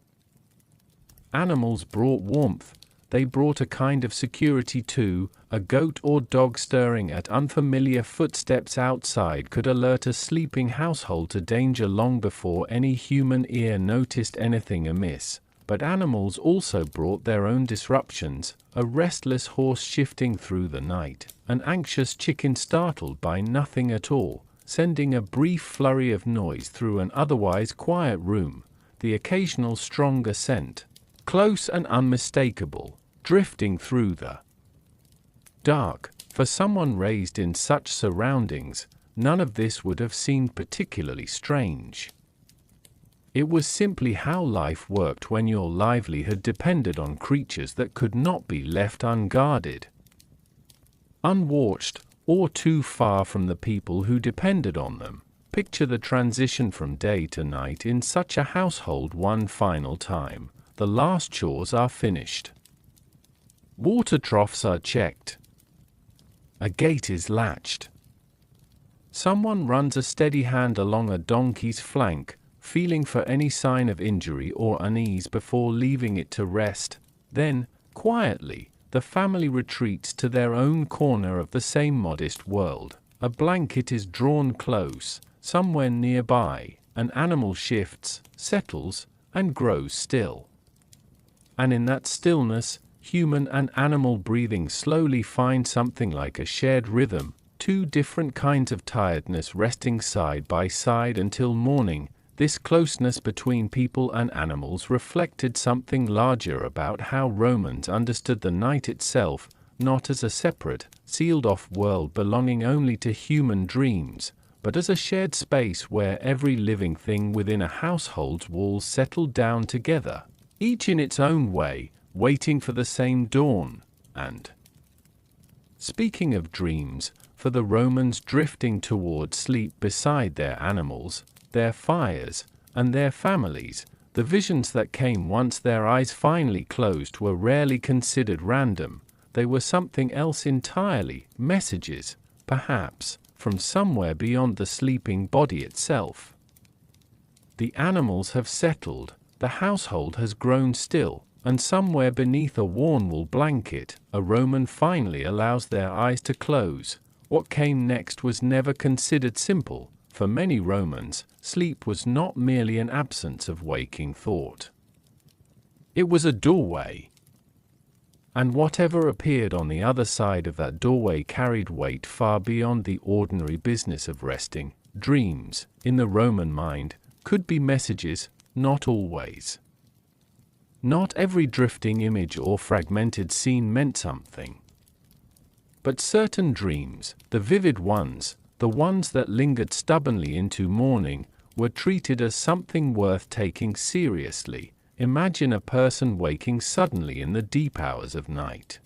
Animals brought warmth. They brought a kind of security too. A goat or dog stirring at unfamiliar footsteps outside could alert a sleeping household to danger long before any human ear noticed anything amiss. But animals also brought their own disruptions: a restless horse shifting through the night, an anxious chicken startled by nothing at all, sending a brief flurry of noise through an otherwise quiet room, the occasional stronger scent, close and unmistakable, drifting through the dark. For someone raised in such surroundings, none of this would have seemed particularly strange. It was simply how life worked when your livelihood depended on creatures that could not be left unguarded, unwatched, or too far from the people who depended on them. Picture the transition from day to night in such a household one final time. The last chores are finished. Water troughs are checked. A gate is latched. Someone runs a steady hand along a donkey's flank, feeling for any sign of injury or unease before leaving it to rest. Then, quietly, the family retreats to their own corner of the same modest world. A blanket is drawn close, somewhere nearby, an animal shifts, settles, and grows still. And in that stillness, human and animal breathing slowly find something like a shared rhythm, two different kinds of tiredness resting side by side until morning. This closeness between people and animals reflected something larger about how Romans understood the night itself, not as a separate, sealed-off world belonging only to human dreams, but as a shared space where every living thing within a household's walls settled down together, each in its own way, waiting for the same dawn. And speaking of dreams, for the Romans drifting toward sleep beside their animals, their fires, and their families, the visions that came once their eyes finally closed were rarely considered random. They were something else entirely, messages, perhaps, from somewhere beyond the sleeping body itself. The animals have settled, the household has grown still, and somewhere beneath a worn wool blanket, a Roman finally allows their eyes to close. What came next was never considered simple. For many Romans, sleep was not merely an absence of waking thought. It was a doorway. And whatever appeared on the other side of that doorway carried weight far beyond the ordinary business of resting. Dreams, in the Roman mind, could be messages, not always. Not every drifting image or fragmented scene meant something. But certain dreams, the vivid ones, the ones that lingered stubbornly into morning, were treated as something worth taking seriously. Imagine a person waking suddenly in the deep hours of night.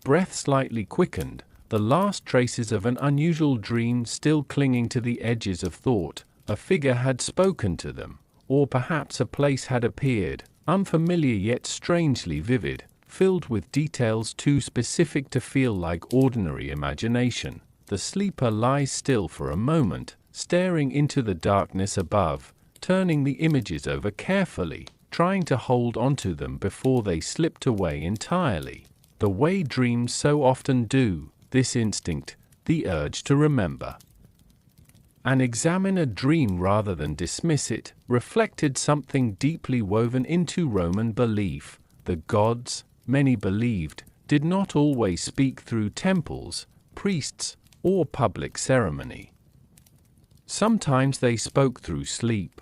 Breath slightly quickened, the last traces of an unusual dream still clinging to the edges of thought. A figure had spoken to them, or perhaps a place had appeared, unfamiliar yet strangely vivid, filled with details too specific to feel like ordinary imagination. The sleeper lies still for a moment, staring into the darkness above, turning the images over carefully, trying to hold onto them before they slipped away entirely. The way dreams so often do, this instinct, the urge to remember and examine a dream rather than dismiss it, reflected something deeply woven into Roman belief. The gods, many believed, did not always speak through temples, priests, or public ceremony. Sometimes they spoke through sleep.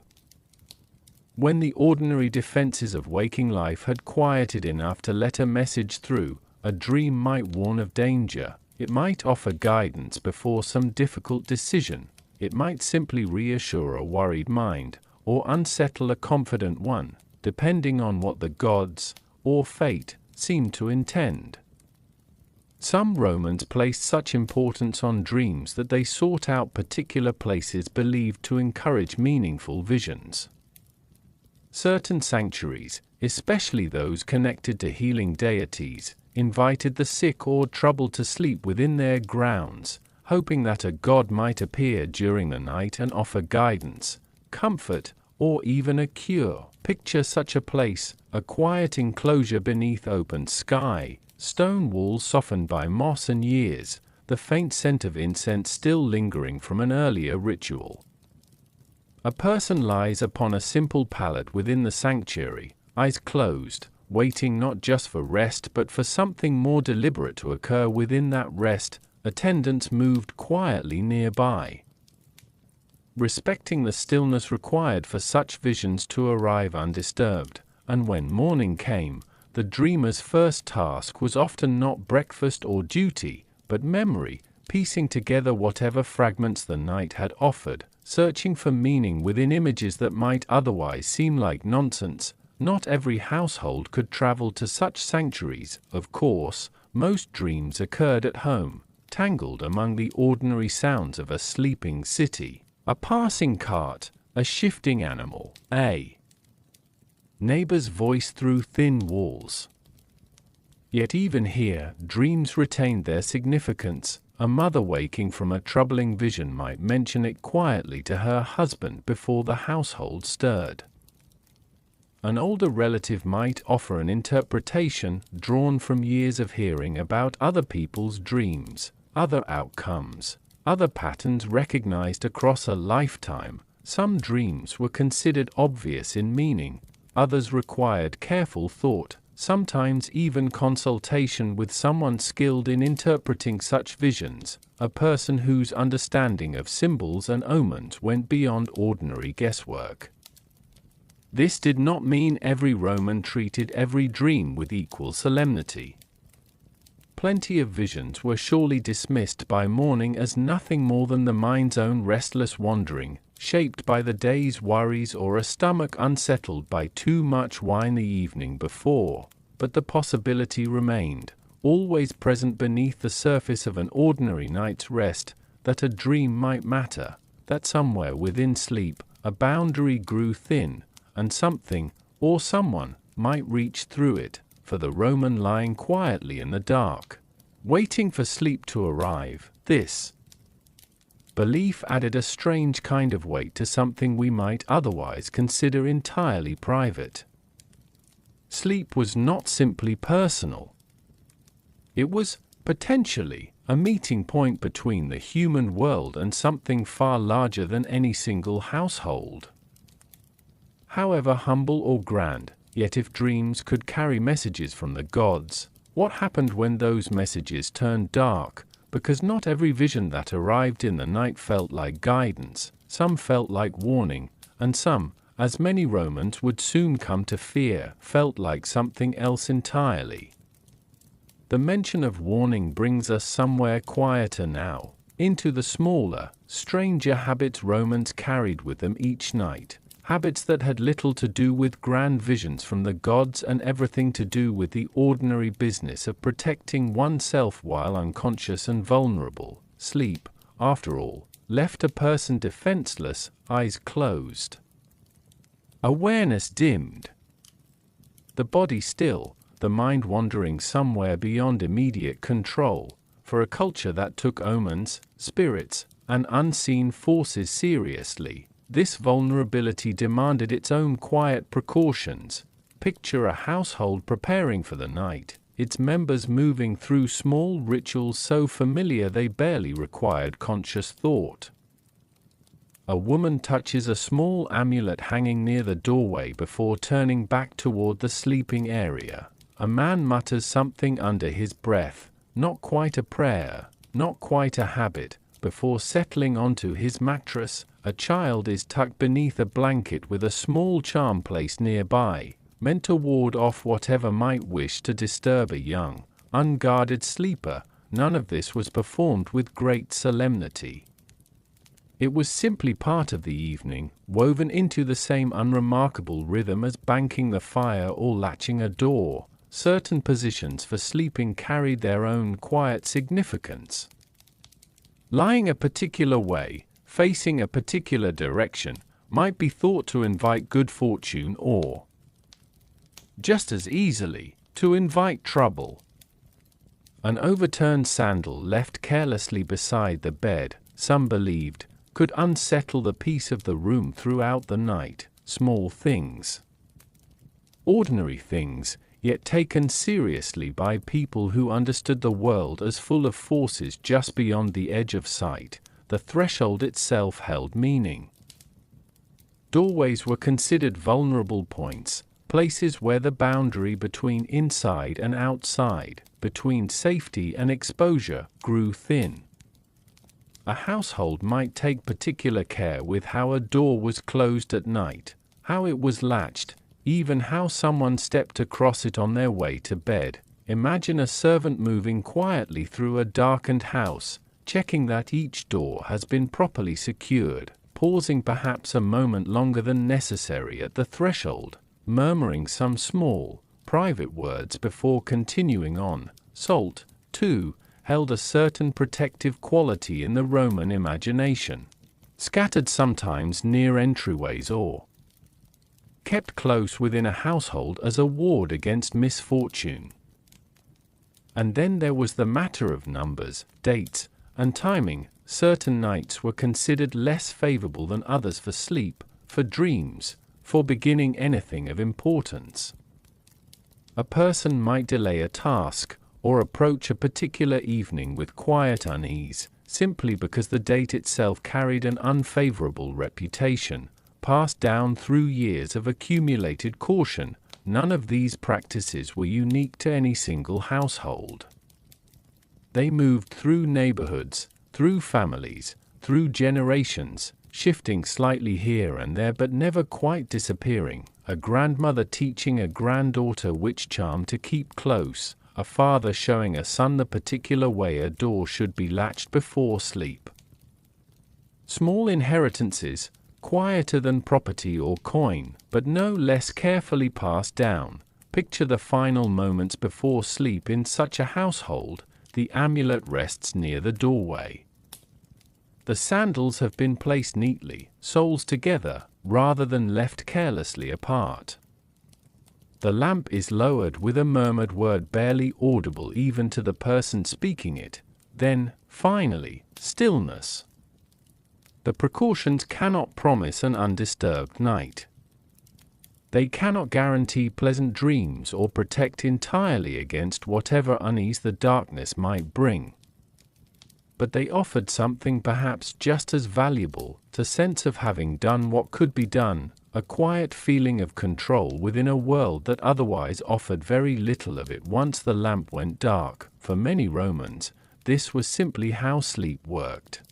When the ordinary defenses of waking life had quieted enough to let a message through, a dream might warn of danger, it might offer guidance before some difficult decision, it might simply reassure a worried mind, or unsettle a confident one, depending on what the gods, or fate, seemed to intend. Some Romans placed such importance on dreams that they sought out particular places believed to encourage meaningful visions. Certain sanctuaries, especially those connected to healing deities, invited the sick or troubled to sleep within their grounds, hoping that a god might appear during the night and offer guidance, comfort, or even a cure. Picture such a place, a quiet enclosure beneath open sky, stone walls softened by moss and years, the faint scent of incense still lingering from an earlier ritual. A person lies upon a simple pallet within the sanctuary, eyes closed, waiting not just for rest but for something more deliberate to occur within that rest. Attendants moved quietly nearby, respecting the stillness required for such visions to arrive undisturbed, and when morning came, the dreamer's first task was often not breakfast or duty, but memory, piecing together whatever fragments the night had offered, searching for meaning within images that might otherwise seem like nonsense. Not every household could travel to such sanctuaries, of course. Most dreams occurred at home, tangled among the ordinary sounds of a sleeping city. A passing cart, a shifting animal, a neighbor's voice through thin walls. Yet even here, dreams retained their significance. A mother waking from a troubling vision might mention it quietly to her husband before the household stirred. an older relative might offer an interpretation drawn from years of hearing about other people's dreams, other outcomes, other patterns recognized across a lifetime. Some dreams were considered obvious in meaning, others required careful thought, sometimes even consultation with someone skilled in interpreting such visions, a person whose understanding of symbols and omens went beyond ordinary guesswork. This did not mean every Roman treated every dream with equal solemnity. Plenty of visions were surely dismissed by morning as nothing more than the mind's own restless wandering, shaped by the day's worries or a stomach unsettled by too much wine the evening before, but the possibility remained, always present beneath the surface of an ordinary night's rest, that a dream might matter, that somewhere within sleep a boundary grew thin, and something, or someone, might reach through it. For the Roman lying quietly in the dark, waiting for sleep to arrive, this belief added a strange kind of weight to something we might otherwise consider entirely private. Sleep was not simply personal. It was, potentially, a meeting point between the human world and something far larger than any single household. However humble or grand, yet if dreams could carry messages from the gods, what happened when those messages turned dark? Because not every vision that arrived in the night felt like guidance, some felt like warning, and some, as many Romans would soon come to fear, felt like something else entirely. The mention of warning brings us somewhere quieter now, into the smaller, stranger habits Romans carried with them each night. Habits that had little to do with grand visions from the gods and everything to do with the ordinary business of protecting oneself while unconscious and vulnerable. Sleep, after all, left a person defenseless, eyes closed, awareness dimmed, the body still, the mind wandering somewhere beyond immediate control. For a culture that took omens, spirits, and unseen forces seriously, this vulnerability demanded its own quiet precautions. Picture a household preparing for the night, its members moving through small rituals so familiar they barely required conscious thought. A woman touches a small amulet hanging near the doorway before turning back toward the sleeping area. A man mutters something under his breath, not quite a prayer, not quite a habit, before settling onto his mattress. A child is tucked beneath a blanket with a small charm placed nearby, meant to ward off whatever might wish to disturb a young, unguarded sleeper. None of this was performed with great solemnity. It was simply part of the evening, woven into the same unremarkable rhythm as banking the fire or latching a door. Certain positions for sleeping carried their own quiet significance. Lying a particular way, facing a particular direction, might be thought to invite good fortune or, just as easily, to invite trouble. An overturned sandal left carelessly beside the bed, some believed, could unsettle the peace of the room throughout the night. Small things, ordinary things, yet taken seriously by people who understood the world as full of forces just beyond the edge of sight. The threshold itself held meaning. Doorways were considered vulnerable points, places where the boundary between inside and outside, between safety and exposure, grew thin. A household might take particular care with how a door was closed at night, how it was latched, even how someone stepped across it on their way to bed. Imagine a servant moving quietly through a darkened house, checking that each door has been properly secured, pausing perhaps a moment longer than necessary at the threshold, murmuring some small, private words before continuing on. Salt, too, held a certain protective quality in the Roman imagination, scattered sometimes near entryways or kept close within a household as a ward against misfortune. And then there was the matter of numbers, dates, and timing. Certain nights were considered less favorable than others for sleep, for dreams, for beginning anything of importance. A person might delay a task, or approach a particular evening with quiet unease, simply because the date itself carried an unfavorable reputation, passed down through years of accumulated caution. None of these practices were unique to any single household. They moved through neighborhoods, through families, through generations, shifting slightly here and there but never quite disappearing. A grandmother teaching a granddaughter which charm to keep close, a father showing a son the particular way a door should be latched before sleep. Small inheritances, quieter than property or coin, but no less carefully passed down. Picture the final moments before sleep in such a household. The amulet rests near the doorway. The sandals have been placed neatly, soles together, rather than left carelessly apart. The lamp is lowered with a murmured word barely audible even to the person speaking it. Then, finally, stillness. The precautions cannot promise an undisturbed night. They cannot guarantee pleasant dreams or protect entirely against whatever unease the darkness might bring. But they offered something perhaps just as valuable, the sense of having done what could be done, a quiet feeling of control within a world that otherwise offered very little of it once the lamp went dark. For many Romans, this was simply how sleep worked.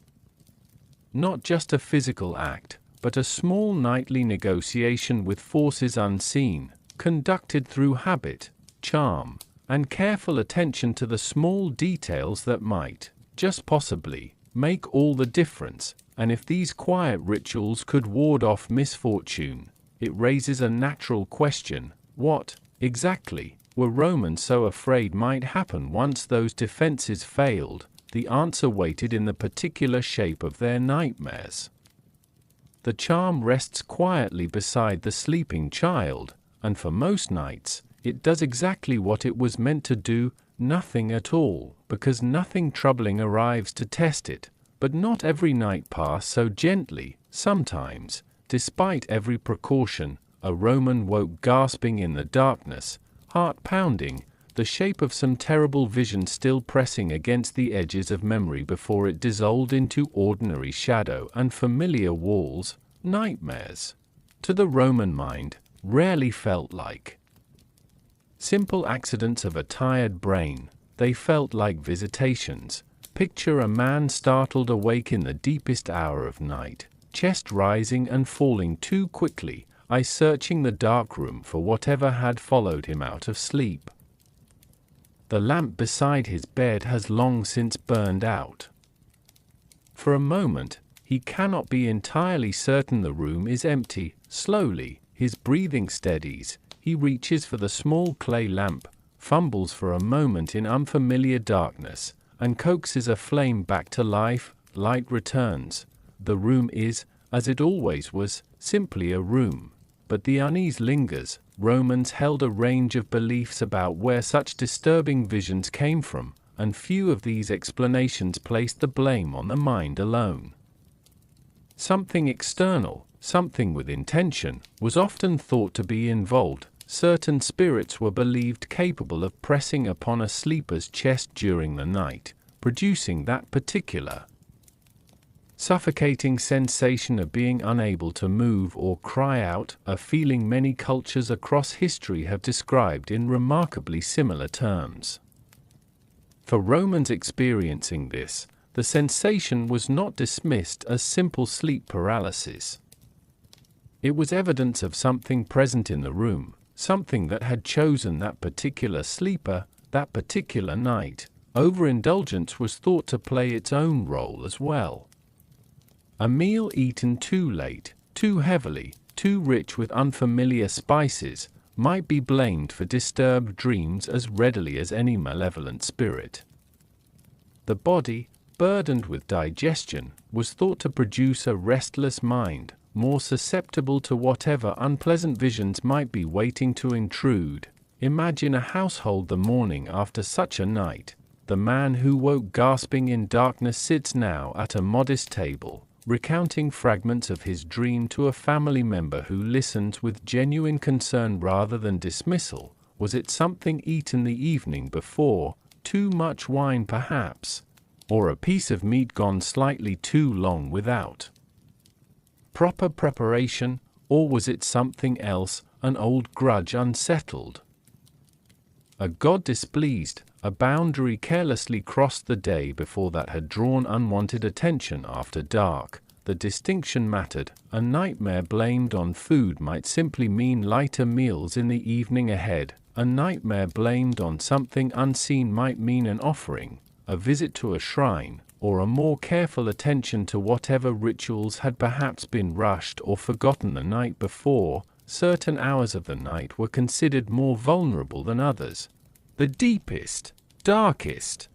Not just a physical act, but a small nightly negotiation with forces unseen, conducted through habit, charm, and careful attention to the small details that might, just possibly, make all the difference. And if these quiet rituals could ward off misfortune, it raises a natural question: what, exactly, were Romans so afraid might happen once those defenses failed? The answer waited in the particular shape of their nightmares. The charm rests quietly beside the sleeping child, and for most nights, it does exactly what it was meant to do, nothing at all, because nothing troubling arrives to test it. But not every night passed so gently. Sometimes, despite every precaution, a Roman woke gasping in the darkness, heart pounding, the shape of some terrible vision still pressing against the edges of memory before it dissolved into ordinary shadow and familiar walls. Nightmares, to the Roman mind, rarely felt like simple accidents of a tired brain. They felt like visitations. Picture a man startled awake in the deepest hour of night, chest rising and falling too quickly, eyes searching the dark room for whatever had followed him out of sleep. The lamp beside his bed has long since burned out. For a moment, he cannot be entirely certain the room is empty. Slowly, his breathing steadies. He reaches for the small clay lamp, fumbles for a moment in unfamiliar darkness, and coaxes a flame back to life. Light returns. The room is, as it always was, simply a room. But the unease lingers. Romans held a range of beliefs about where such disturbing visions came from, and few of these explanations placed the blame on the mind alone. Something external, something with intention, was often thought to be involved. Certain spirits were believed capable of pressing upon a sleeper's chest during the night, producing that particular suffocating sensation of being unable to move or cry out, a feeling many cultures across history have described in remarkably similar terms. For Romans experiencing this, the sensation was not dismissed as simple sleep paralysis. It was evidence of something present in the room, something that had chosen that particular sleeper, that particular night. Overindulgence was thought to play its own role as well. A meal eaten too late, too heavily, too rich with unfamiliar spices, might be blamed for disturbed dreams as readily as any malevolent spirit. The body, burdened with digestion, was thought to produce a restless mind, more susceptible to whatever unpleasant visions might be waiting to intrude. Imagine a household the morning after such a night. The man who woke gasping in darkness sits now at a modest table, recounting fragments of his dream to a family member who listened with genuine concern rather than dismissal. Was it something eaten the evening before, too much wine perhaps, or a piece of meat gone slightly too long without proper preparation, or was it something else, an old grudge unsettled? A god displeased, a boundary carelessly crossed the day before that had drawn unwanted attention after dark. The distinction mattered. A nightmare blamed on food might simply mean lighter meals in the evening ahead. A nightmare blamed on something unseen might mean an offering, a visit to a shrine, or a more careful attention to whatever rituals had perhaps been rushed or forgotten the night before. Certain hours of the night were considered more vulnerable than others. The deepest, darkest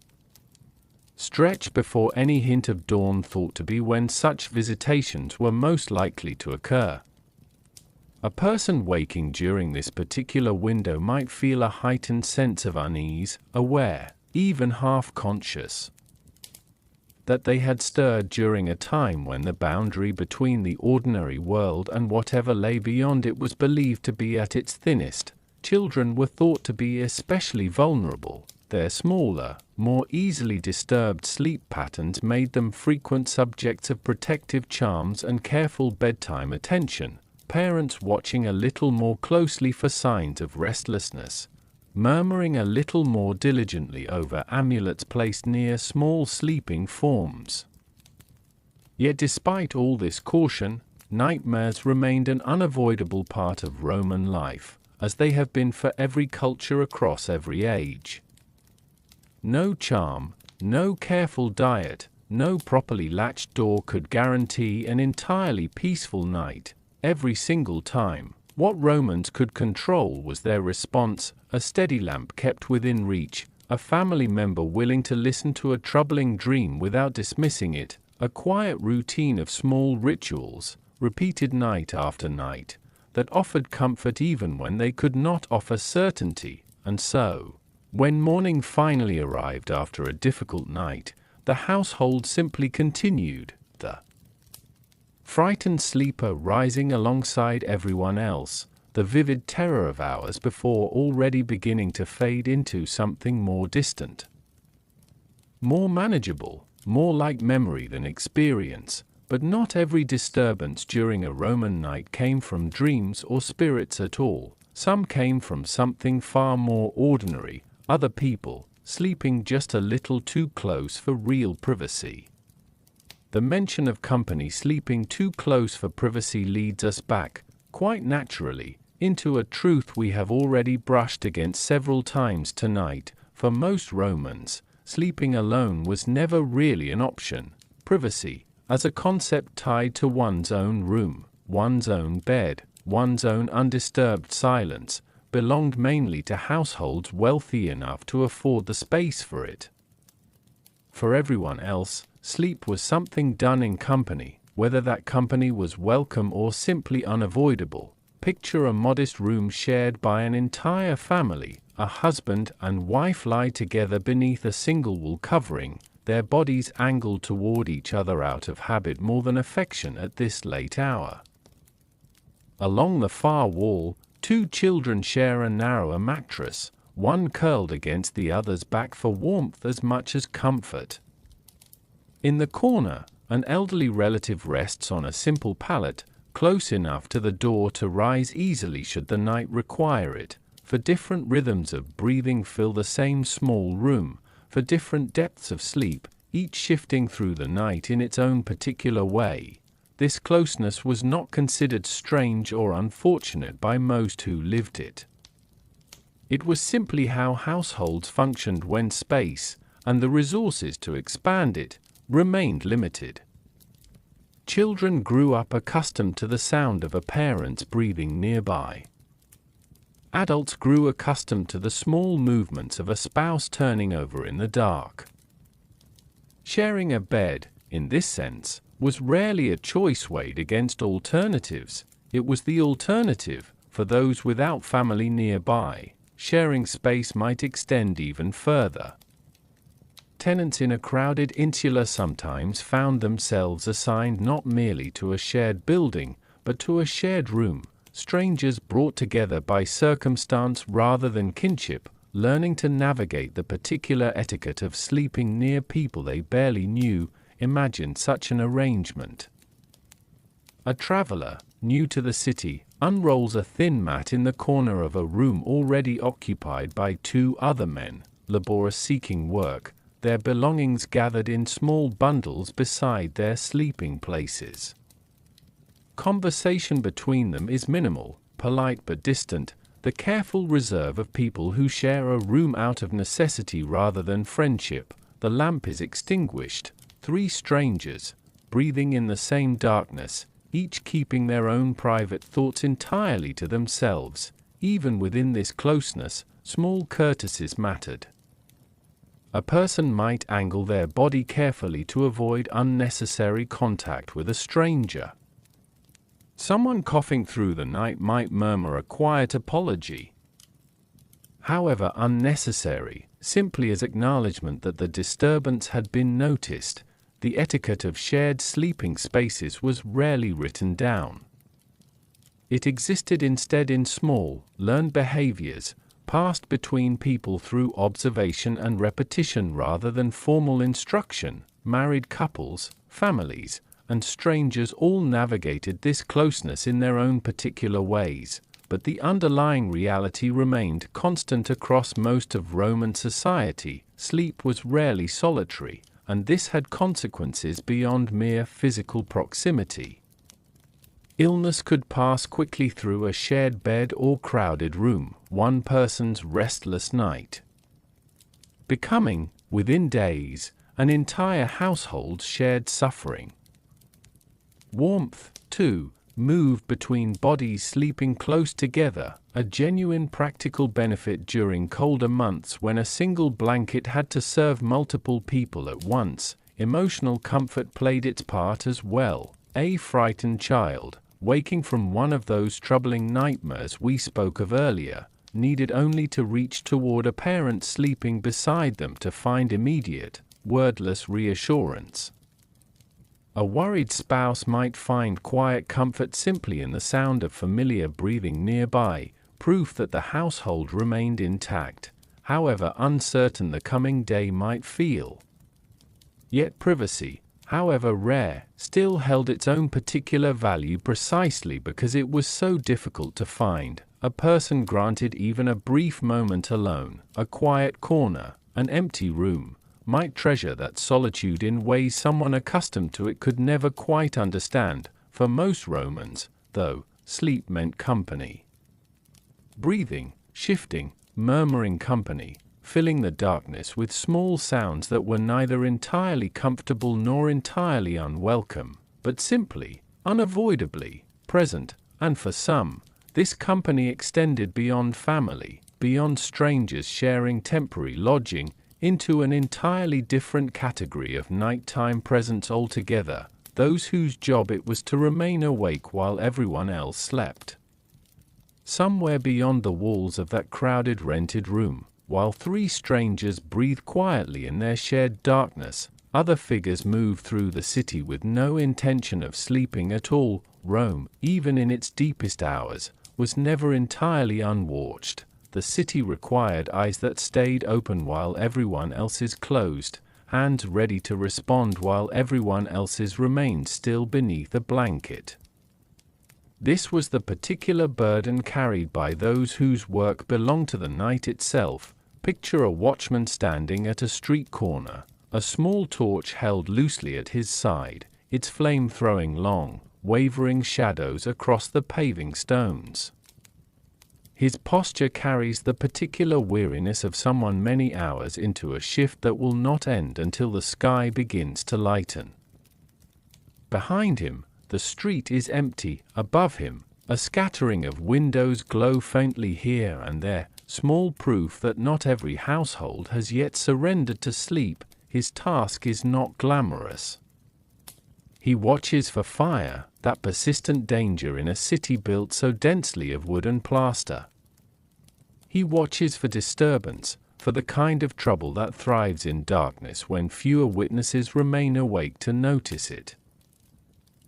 stretch before any hint of dawn thought to be when such visitations were most likely to occur. A person waking during this particular window might feel a heightened sense of unease, aware, even half-conscious, that they had stirred during a time when the boundary between the ordinary world and whatever lay beyond it was believed to be at its thinnest. Children were thought to be especially vulnerable. Their smaller, more easily disturbed sleep patterns made them frequent subjects of protective charms and careful bedtime attention, parents watching a little more closely for signs of restlessness, murmuring a little more diligently over amulets placed near small sleeping forms. Yet despite all this caution, nightmares remained an unavoidable part of Roman life, as they have been for every culture across every age. No charm, no careful diet, no properly latched door could guarantee an entirely peaceful night. Every single time, what Romans could control was their response, a steady lamp kept within reach, a family member willing to listen to a troubling dream without dismissing it, a quiet routine of small rituals, repeated night after night, that offered comfort even when they could not offer certainty. And so, when morning finally arrived after a difficult night, the household simply continued, the frightened sleeper rising alongside everyone else, the vivid terror of hours before already beginning to fade into something more distant, more manageable, more like memory than experience. But not every disturbance during a Roman night came from dreams or spirits at all. Some came from something far more ordinary, other people, sleeping just a little too close for real privacy. The mention of company sleeping too close for privacy leads us back, quite naturally, into a truth we have already brushed against several times tonight. For most Romans, sleeping alone was never really an option. Privacy, as a concept tied to one's own room, one's own bed, one's own undisturbed silence, belonged mainly to households wealthy enough to afford the space for it. For everyone else, sleep was something done in company, whether that company was welcome or simply unavoidable. Picture a modest room shared by an entire family. A husband and wife lie together beneath a single wool covering, their bodies angled toward each other out of habit more than affection at this late hour. Along the far wall, two children share a narrower mattress, one curled against the other's back for warmth as much as comfort. In the corner, an elderly relative rests on a simple pallet, close enough to the door to rise easily should the night require it. For different rhythms of breathing fill the same small room, for different depths of sleep, each shifting through the night in its own particular way. This closeness was not considered strange or unfortunate by most who lived it. It was simply how households functioned when space, and the resources to expand it, remained limited. Children grew up accustomed to the sound of a parent's breathing nearby. Adults grew accustomed to the small movements of a spouse turning over in the dark. Sharing a bed, in this sense, was rarely a choice weighed against alternatives. It was the alternative, for those without family nearby. Sharing space might extend even further. tenants in a crowded insula sometimes found themselves assigned not merely to a shared building, but to a shared room, strangers brought together by circumstance rather than kinship, learning to navigate the particular etiquette of sleeping near people they barely knew. Imagine such an arrangement. A traveler, new to the city, unrolls a thin mat in the corner of a room already occupied by two other men, laborious seeking work, their belongings gathered in small bundles beside their sleeping places. Conversation between them is minimal, polite but distant, the careful reserve of people who share a room out of necessity rather than friendship. The lamp is extinguished. Three strangers, breathing in the same darkness, each keeping their own private thoughts entirely to themselves. Even within this closeness, small courtesies mattered. A person might angle their body carefully to avoid unnecessary contact with a stranger. Someone coughing through the night might murmur a quiet apology, however unnecessary, simply as acknowledgement that the disturbance had been noticed. The etiquette of shared sleeping spaces was rarely written down. It existed instead in small, learned behaviors, passed between people through observation and repetition rather than formal instruction. Married couples, families, and strangers all navigated this closeness in their own particular ways, but the underlying reality remained constant across most of Roman society. Sleep was rarely solitary, and this had consequences beyond mere physical proximity. Illness could pass quickly through a shared bed or crowded room, one person's restless night, becoming, within days, an entire household's shared suffering. Warmth, too, moved between bodies sleeping close together, a genuine practical benefit during colder months when a single blanket had to serve multiple people at once. Emotional comfort played its part as well. A frightened child, waking from one of those troubling nightmares we spoke of earlier, needed only to reach toward a parent sleeping beside them to find immediate, wordless reassurance. A worried spouse might find quiet comfort simply in the sound of familiar breathing nearby, proof that the household remained intact, however uncertain the coming day might feel. Yet privacy, however rare, still held its own particular value precisely because it was so difficult to find. A person granted even a brief moment alone, a quiet corner, an empty room, might treasure that solitude in ways someone accustomed to it could never quite understand. For most Romans, though, sleep meant company. Breathing, shifting, murmuring company, filling the darkness with small sounds that were neither entirely comfortable nor entirely unwelcome, but simply, unavoidably, present, and for some, this company extended beyond family, beyond strangers sharing temporary lodging, into an entirely different category of nighttime presence altogether, those whose job it was to remain awake while everyone else slept. Somewhere beyond the walls of that crowded rented room, while three strangers breathed quietly in their shared darkness, other figures moved through the city with no intention of sleeping at all. Rome, even in its deepest hours, was never entirely unwatched. The city required eyes that stayed open while everyone else's closed, hands ready to respond while everyone else's remained still beneath a blanket. This was the particular burden carried by those whose work belonged to the night itself. Picture a watchman standing at a street corner, a small torch held loosely at his side, its flame throwing long, wavering shadows across the paving stones. His posture carries the particular weariness of someone many hours into a shift that will not end until the sky begins to lighten. Behind him, the street is empty. Above him, a scattering of windows glow faintly here and there, small proof that not every household has yet surrendered to sleep. His task is not glamorous. He watches for fire, that persistent danger in a city built so densely of wood and plaster. He watches for disturbance, for the kind of trouble that thrives in darkness when fewer witnesses remain awake to notice it.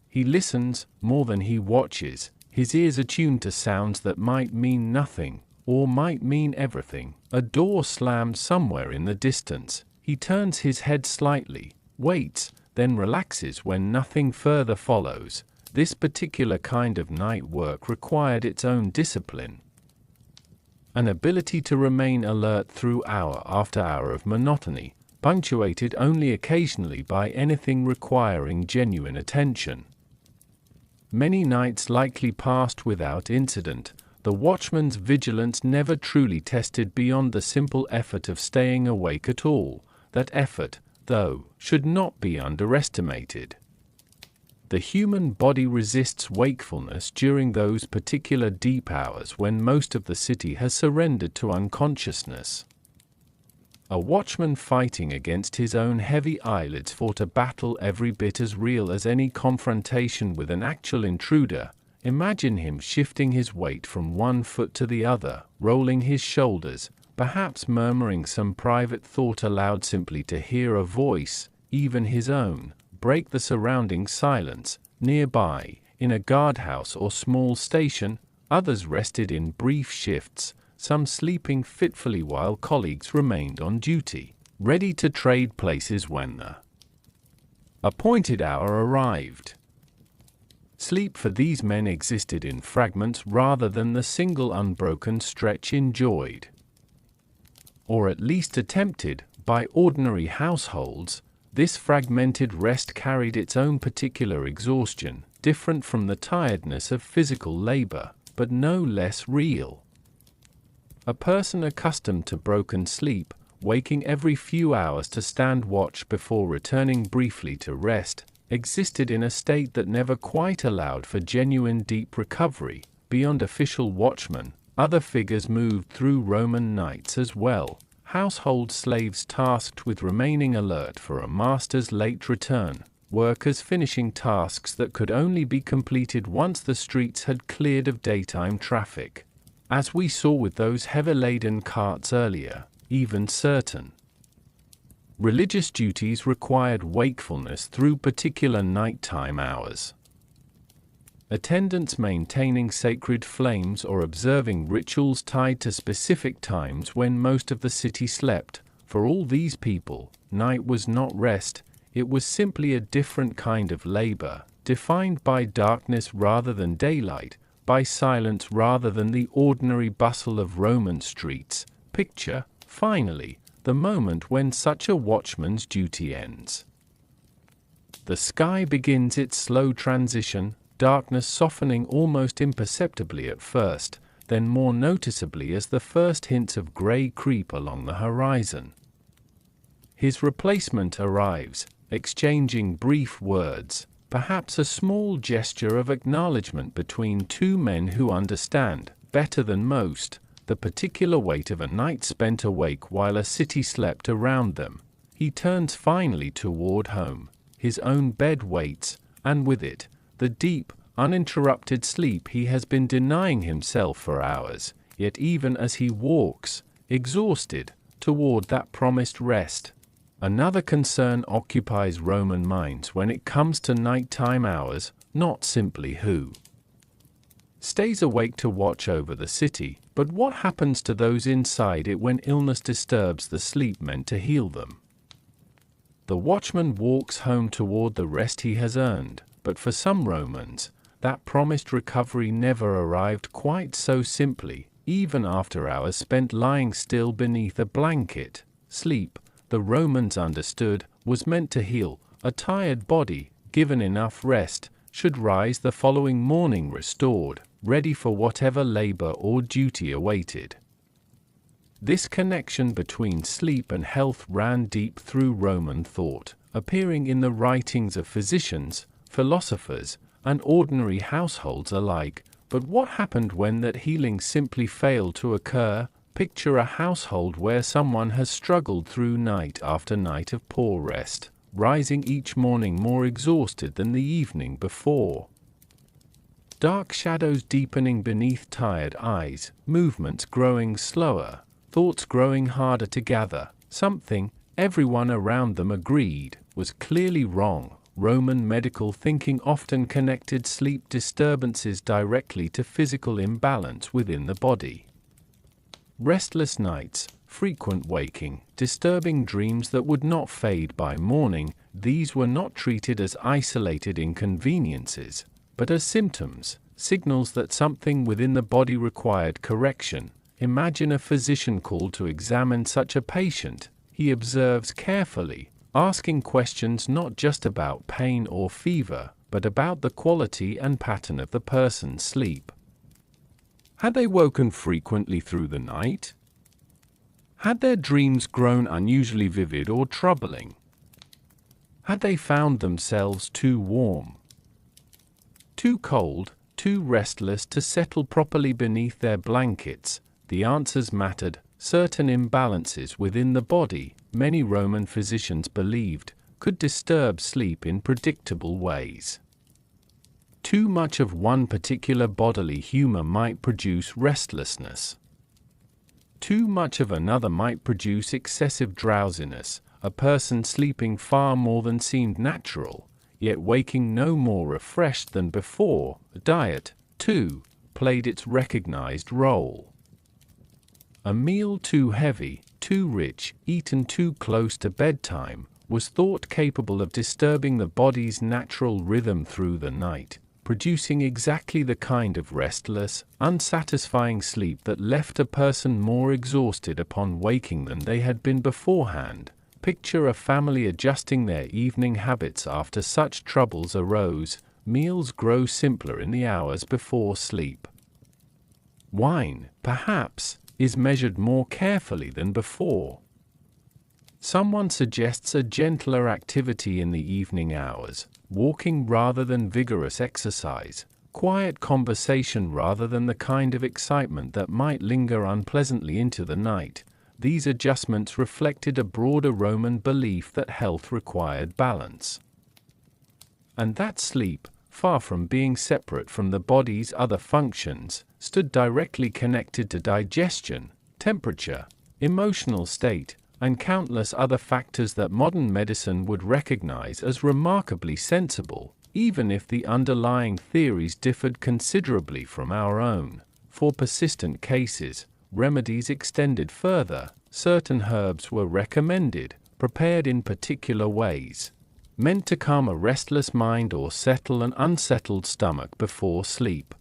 He listens more than he watches, his ears attuned to sounds that might mean nothing, or might mean everything. A door slams somewhere in the distance. He turns his head slightly, waits, then relaxes when nothing further follows. This particular kind of night work required its own discipline. An ability to remain alert through hour after hour of monotony, punctuated only occasionally by anything requiring genuine attention. Many nights likely passed without incident. The watchman's vigilance never truly tested beyond the simple effort of staying awake at all. That effort, though, should not be underestimated. The human body resists wakefulness during those particular deep hours when most of the city has surrendered to unconsciousness. A watchman fighting against his own heavy eyelids fought a battle every bit as real as any confrontation with an actual intruder. Imagine him shifting his weight from one foot to the other, rolling his shoulders, perhaps murmuring some private thought aloud simply to hear a voice, even his own, break the surrounding silence. Nearby, in a guardhouse or small station, others rested in brief shifts, some sleeping fitfully while colleagues remained on duty, ready to trade places when the appointed hour arrived. Sleep for these men existed in fragments rather than the single unbroken stretch enjoyed, or at least attempted, by ordinary households. This fragmented rest carried its own particular exhaustion, different from the tiredness of physical labor, but no less real. A person accustomed to broken sleep, waking every few hours to stand watch before returning briefly to rest, existed in a state that never quite allowed for genuine deep recovery. Beyond official watchmen, other figures moved through Roman nights as well. Household slaves tasked with remaining alert for a master's late return, workers finishing tasks that could only be completed once the streets had cleared of daytime traffic. As we saw with those heavy-laden carts earlier, even certain religious duties required wakefulness through particular nighttime hours. Attendants maintaining sacred flames or observing rituals tied to specific times when most of the city slept. For all these people, night was not rest, it was simply a different kind of labor, defined by darkness rather than daylight, by silence rather than the ordinary bustle of Roman streets. Picture, finally, the moment when such a watchman's duty ends. The sky begins its slow transition, darkness softening almost imperceptibly at first, then more noticeably as the first hints of gray creep along the horizon. His replacement arrives, exchanging brief words, perhaps a small gesture of acknowledgement between two men who understand, better than most, the particular weight of a night spent awake while a city slept around them. He turns finally toward home. His own bed waits, and with it, the deep, uninterrupted sleep he has been denying himself for hours. Yet even as he walks, exhausted, toward that promised rest, another concern occupies Roman minds when it comes to nighttime hours, not simply who stays awake to watch over the city, but what happens to those inside it when illness disturbs the sleep meant to heal them. The watchman walks home toward the rest he has earned, but for some Romans, that promised recovery never arrived quite so simply. Even after hours spent lying still beneath a blanket, sleep, the Romans understood, was meant to heal. A tired body, given enough rest, should rise the following morning restored, ready for whatever labor or duty awaited. This connection between sleep and health ran deep through Roman thought, appearing in the writings of physicians, philosophers, and ordinary households alike. But what happened when that healing simply failed to occur? Picture a household where someone has struggled through night after night of poor rest, rising each morning more exhausted than the evening before. Dark shadows deepening beneath tired eyes, movements growing slower, thoughts growing harder to gather. Something, everyone around them agreed, was clearly wrong. Roman medical thinking often connected sleep disturbances directly to physical imbalance within the body. Restless nights, frequent waking, disturbing dreams that would not fade by morning, these were not treated as isolated inconveniences, but as symptoms, signals that something within the body required correction. Imagine a physician called to examine such a patient. He observes carefully, asking questions not just about pain or fever, but about the quality and pattern of the person's sleep. Had they woken frequently through the night? Had their dreams grown unusually vivid or troubling? Had they found themselves too warm, too cold, too restless to settle properly beneath their blankets? The answers mattered. Certain imbalances within the body, many Roman physicians believed, could disturb sleep in predictable ways. Too much of one particular bodily humor might produce restlessness. Too much of another might produce excessive drowsiness, a person sleeping far more than seemed natural, yet waking no more refreshed than before. Diet, too, played its recognized role. A meal too heavy, too rich, eaten too close to bedtime, was thought capable of disturbing the body's natural rhythm through the night, producing exactly the kind of restless, unsatisfying sleep that left a person more exhausted upon waking than they had been beforehand. Picture a family adjusting their evening habits after such troubles arose. Meals grow simpler in the hours before sleep. Wine, perhaps, is measured more carefully than before. Someone suggests a gentler activity in the evening hours, walking rather than vigorous exercise, quiet conversation rather than the kind of excitement that might linger unpleasantly into the night. These adjustments reflected a broader Roman belief that health required balance, and that sleep, far from being separate from the body's other functions, stood directly connected to digestion, temperature, emotional state, and countless other factors that modern medicine would recognize as remarkably sensible, even if the underlying theories differed considerably from our own. For persistent cases, remedies extended further. Certain herbs were recommended, prepared in particular ways, meant to calm a restless mind or settle an unsettled stomach before sleep.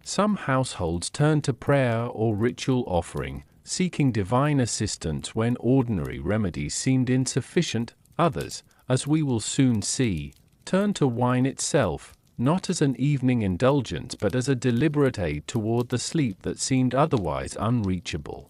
Some households turned to prayer or ritual offering, seeking divine assistance when ordinary remedies seemed insufficient. Others, as we will soon see, turned to wine itself, not as an evening indulgence but as a deliberate aid toward the sleep that seemed otherwise unreachable.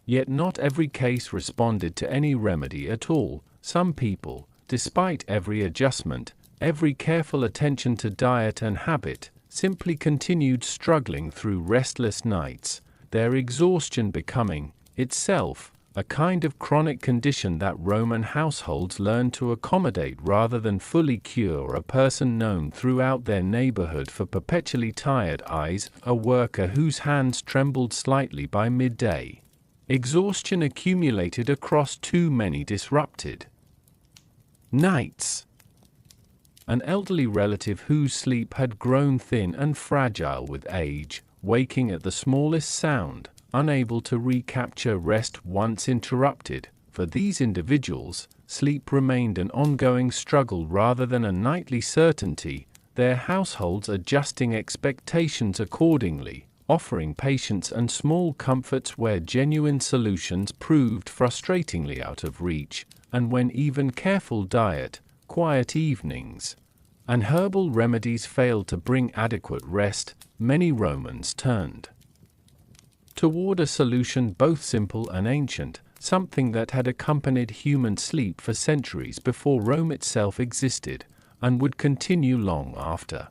Yet not every case responded to any remedy at all. Some people, despite every adjustment, every careful attention to diet and habit, simply continued struggling through restless nights, their exhaustion becoming, itself, a kind of chronic condition that Roman households learned to accommodate rather than fully cure. A person known throughout their neighborhood for perpetually tired eyes, a worker whose hands trembled slightly by midday. Exhaustion accumulated across too many disrupted nights. An elderly relative whose sleep had grown thin and fragile with age, waking at the smallest sound, unable to recapture rest once interrupted. For these individuals, sleep remained an ongoing struggle rather than a nightly certainty, their households adjusting expectations accordingly, offering patience and small comforts where genuine solutions proved frustratingly out of reach, and when even careful diet, quiet evenings, and herbal remedies failed to bring adequate rest, many Romans turned toward a solution both simple and ancient, something that had accompanied human sleep for centuries before Rome itself existed, and would continue long after.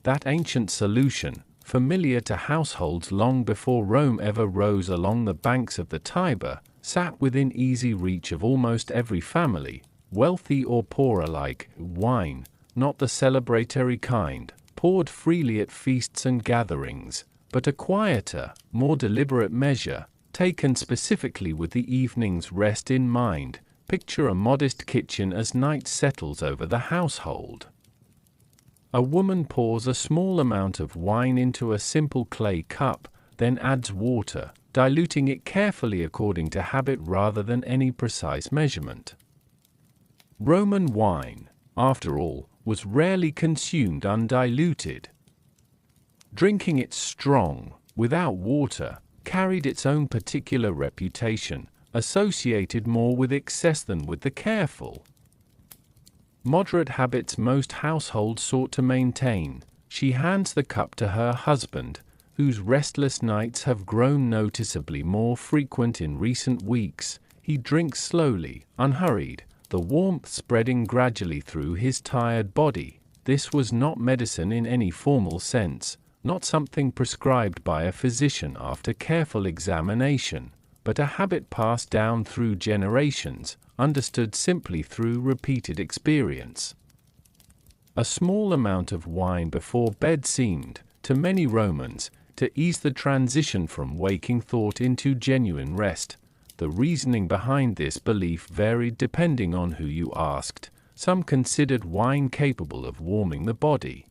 That ancient solution, familiar to households long before Rome ever rose along the banks of the Tiber, sat within easy reach of almost every family, wealthy or poor alike. Wine, not the celebratory kind, poured freely at feasts and gatherings, but a quieter, more deliberate measure, taken specifically with the evening's rest in mind. Picture a modest kitchen as night settles over the household. A woman pours a small amount of wine into a simple clay cup, then adds water, diluting it carefully according to habit rather than any precise measurement. Roman wine, after all, was rarely consumed undiluted. Drinking it strong, without water, carried its own particular reputation, associated more with excess than with the careful. Moderate habits most households sought to maintain. She hands the cup to her husband, whose restless nights have grown noticeably more frequent in recent weeks. He drinks slowly, unhurried, the warmth spreading gradually through his tired body. This was not medicine in any formal sense, not something prescribed by a physician after careful examination, but a habit passed down through generations, understood simply through repeated experience. A small amount of wine before bed seemed, to many Romans, to ease the transition from waking thought into genuine rest. The reasoning behind this belief varied depending on who you asked. Some considered wine capable of warming the body,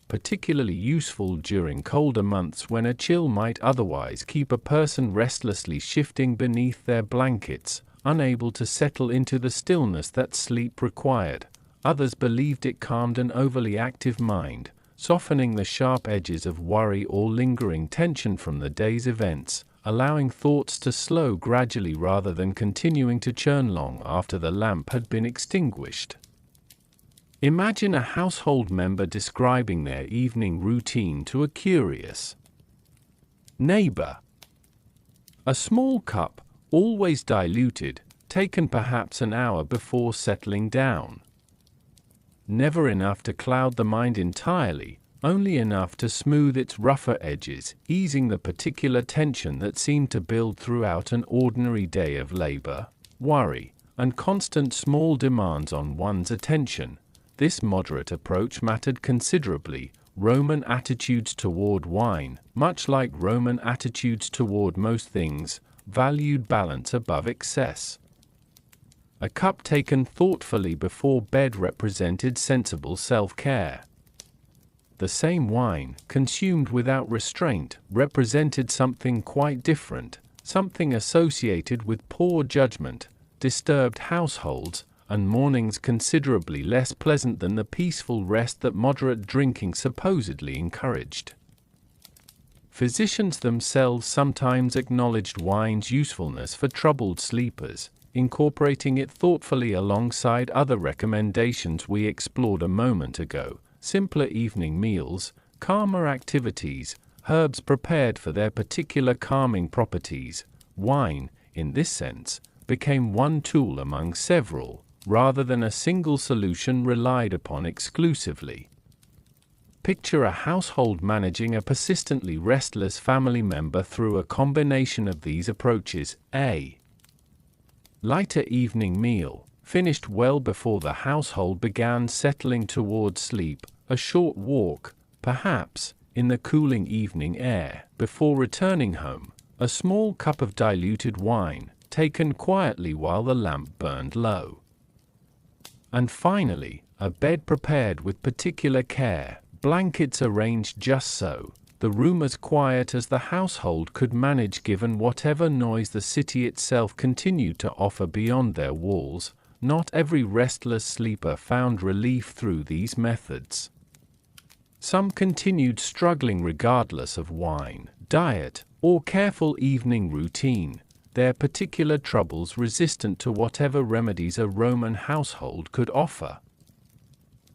particularly useful during colder months when a chill might otherwise keep a person restlessly shifting beneath their blankets, unable to settle into the stillness that sleep required. Others believed it calmed an overly active mind, softening the sharp edges of worry or lingering tension from the day's events, allowing thoughts to slow gradually rather than continuing to churn long after the lamp had been extinguished. Imagine a household member describing their evening routine to a curious neighbor. A small cup, always diluted, taken perhaps an hour before settling down. Never enough to cloud the mind entirely, only enough to smooth its rougher edges, easing the particular tension that seemed to build throughout an ordinary day of labor, worry, and constant small demands on one's attention. This moderate approach mattered considerably. Roman attitudes toward wine, much like Roman attitudes toward most things, valued balance above excess. A cup taken thoughtfully before bed represented sensible self-care. The same wine, consumed without restraint, represented something quite different, something associated with poor judgment, disturbed households, and mornings considerably less pleasant than the peaceful rest that moderate drinking supposedly encouraged. Physicians themselves sometimes acknowledged wine's usefulness for troubled sleepers, incorporating it thoughtfully alongside other recommendations we explored a moment ago: simpler evening meals, calmer activities, herbs prepared for their particular calming properties. Wine, in this sense, became one tool among several, rather than a single solution relied upon exclusively. Picture a household managing a persistently restless family member through a combination of these approaches: a lighter evening meal, finished well before the household began settling toward sleep, a short walk, perhaps, in the cooling evening air, before returning home, a small cup of diluted wine, taken quietly while the lamp burned low. And finally, a bed prepared with particular care, blankets arranged just so, the room as quiet as the household could manage given whatever noise the city itself continued to offer beyond their walls. Not every restless sleeper found relief through these methods. Some continued struggling regardless of wine, diet, or careful evening routine, their particular troubles resistant to whatever remedies a Roman household could offer.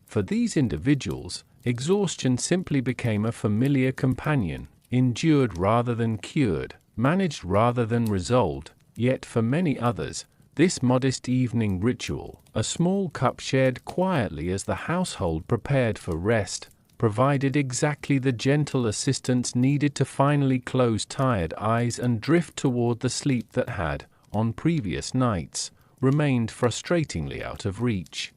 For these individuals, exhaustion simply became a familiar companion, endured rather than cured, managed rather than resolved. Yet for many others, this modest evening ritual, a small cup shared quietly as the household prepared for rest, provided exactly the gentle assistance needed to finally close tired eyes and drift toward the sleep that had, on previous nights, remained frustratingly out of reach.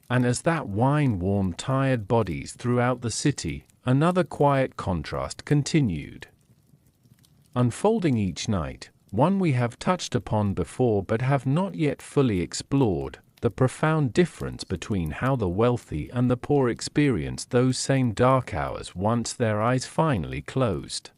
And as that wine warmed tired bodies throughout the city, another quiet contrast continued, unfolding each night, one we have touched upon before but have not yet fully explored, the profound difference between how the wealthy and the poor experienced those same dark hours once their eyes finally closed.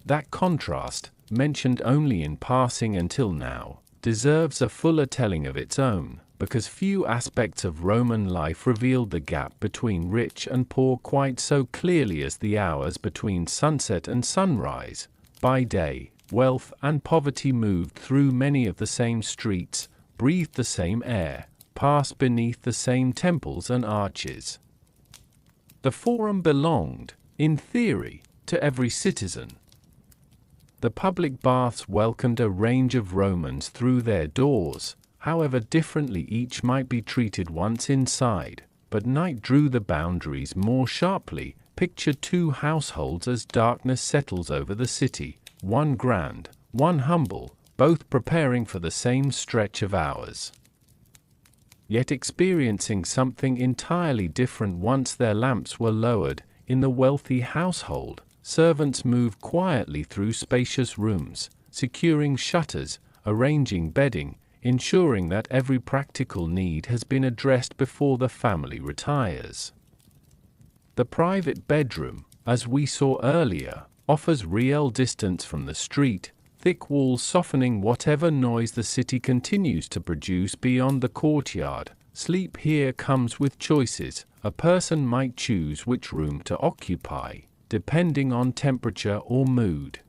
That contrast, mentioned only in passing until now, deserves a fuller telling of its own, because few aspects of Roman life revealed the gap between rich and poor quite so clearly as the hours between sunset and sunrise. By day, wealth and poverty moved through many of the same streets, breathed the same air, passed beneath the same temples and arches. The Forum belonged, in theory, to every citizen. The public baths welcomed a range of Romans through their doors, however differently each might be treated once inside, but night drew the boundaries more sharply. Picture two households as darkness settles over the city, one grand, one humble, both preparing for the same stretch of hours, yet experiencing something entirely different once their lamps were lowered. In the wealthy household, servants move quietly through spacious rooms, securing shutters, arranging bedding, ensuring that every practical need has been addressed before the family retires. The private bedroom, as we saw earlier, offers real distance from the street, thick walls softening whatever noise the city continues to produce beyond the courtyard. Sleep here comes with choices. A person might choose which room to occupy, depending on temperature or mood.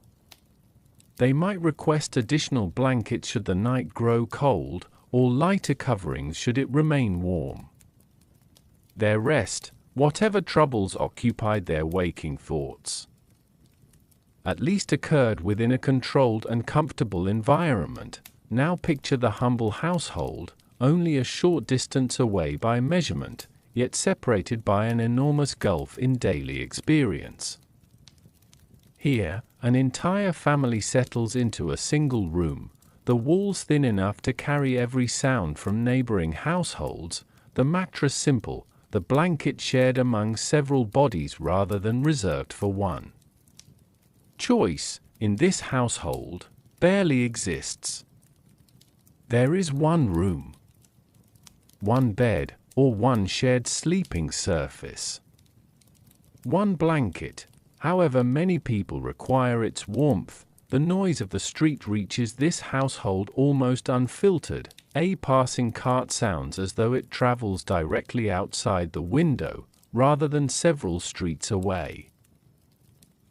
They might request additional blankets should the night grow cold, or lighter coverings should it remain warm. Their rest, whatever troubles occupied their waking thoughts, at least occurred within a controlled and comfortable environment. Now picture the humble household, only a short distance away by measurement, yet separated by an enormous gulf in daily experience. Here, an entire family settles into a single room, the walls thin enough to carry every sound from neighboring households, the mattress simple, the blanket shared among several bodies rather than reserved for one. Choice, in this household, barely exists. There is one room, one bed, or one shared sleeping surface. One blanket, however many people require its warmth. The noise of the street reaches this household almost unfiltered. A passing cart sounds as though it travels directly outside the window, rather than several streets away.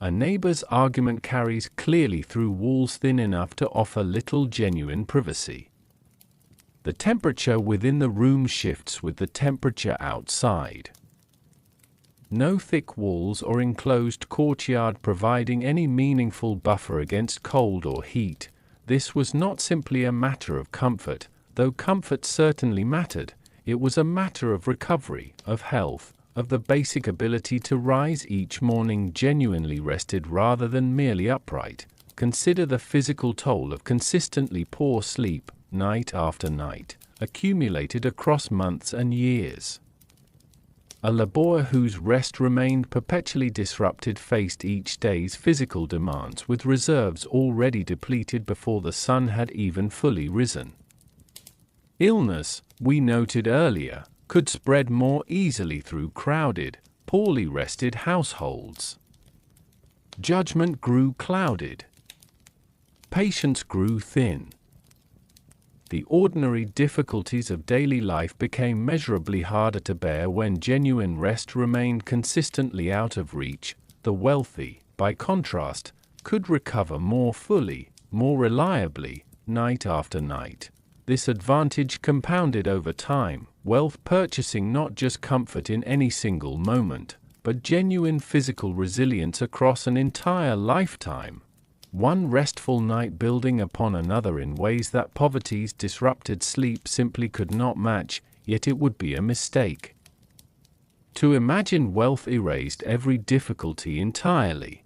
A neighbor's argument carries clearly through walls thin enough to offer little genuine privacy. The temperature within the room shifts with the temperature outside. No thick walls or enclosed courtyard providing any meaningful buffer against cold or heat. This was not simply a matter of comfort, though comfort certainly mattered. It was a matter of recovery, of health, of the basic ability to rise each morning genuinely rested rather than merely upright. Consider the physical toll of consistently poor sleep, night after night, accumulated across months and years. A laborer whose rest remained perpetually disrupted faced each day's physical demands with reserves already depleted before the sun had even fully risen. Illness, we noted earlier, could spread more easily through crowded, poorly rested households. Judgment grew clouded. Patience grew thin. The ordinary difficulties of daily life became measurably harder to bear when genuine rest remained consistently out of reach. The wealthy, by contrast, could recover more fully, more reliably, night after night. This advantage compounded over time, wealth purchasing not just comfort in any single moment, but genuine physical resilience across an entire lifetime. One restful night building upon another in ways that poverty's disrupted sleep simply could not match, yet it would be a mistake to imagine wealth erased every difficulty entirely.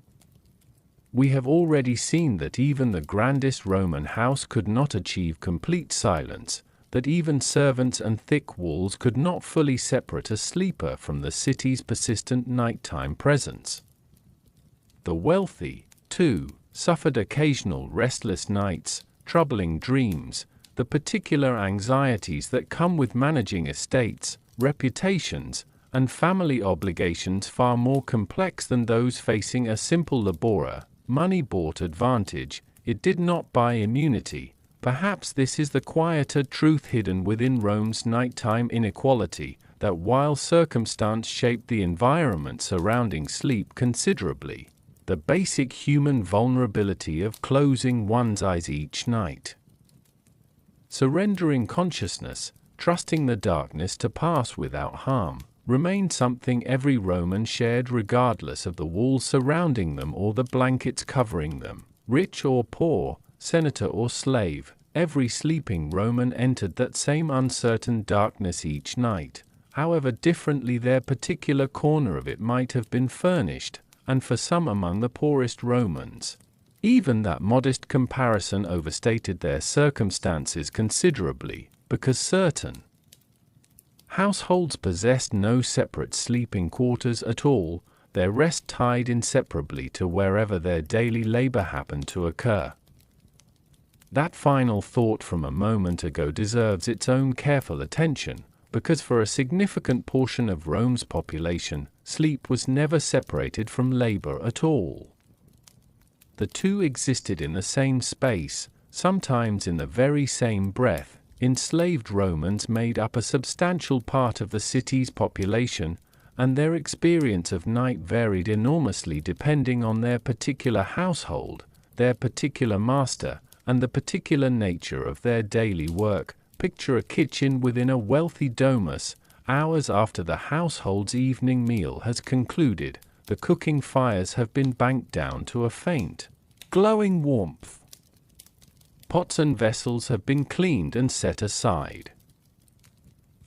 We have already seen that even the grandest Roman house could not achieve complete silence. that even servants and thick walls could not fully separate a sleeper from the city's persistent nighttime presence. The wealthy, too, suffered occasional restless nights, troubling dreams, the particular anxieties that come with managing estates, reputations, and family obligations far more complex than those facing a simple laborer. Money bought advantage, it did not buy immunity. Perhaps this is the quieter truth hidden within Rome's nighttime inequality, that while circumstance shaped the environment surrounding sleep considerably, the basic human vulnerability of closing one's eyes each night, surrendering consciousness, trusting the darkness to pass without harm, remained something every Roman shared regardless of the walls surrounding them or the blankets covering them. Rich or poor, senator or slave, every sleeping Roman entered that same uncertain darkness each night, however differently their particular corner of it might have been furnished, and for some among the poorest Romans, even that modest comparison overstated their circumstances considerably, because certain households possessed no separate sleeping quarters at all, their rest tied inseparably to wherever their daily labor happened to occur. That final thought from a moment ago deserves its own careful attention, because for a significant portion of Rome's population, sleep was never separated from labor at all. The two existed in the same space, sometimes in the very same breath. Enslaved Romans made up a substantial part of the city's population, and their experience of night varied enormously depending on their particular household, their particular master, and the particular nature of their daily work. Picture a kitchen within a wealthy domus. Hours after the household's evening meal has concluded, the cooking fires have been banked down to a faint, glowing warmth. Pots and vessels have been cleaned and set aside.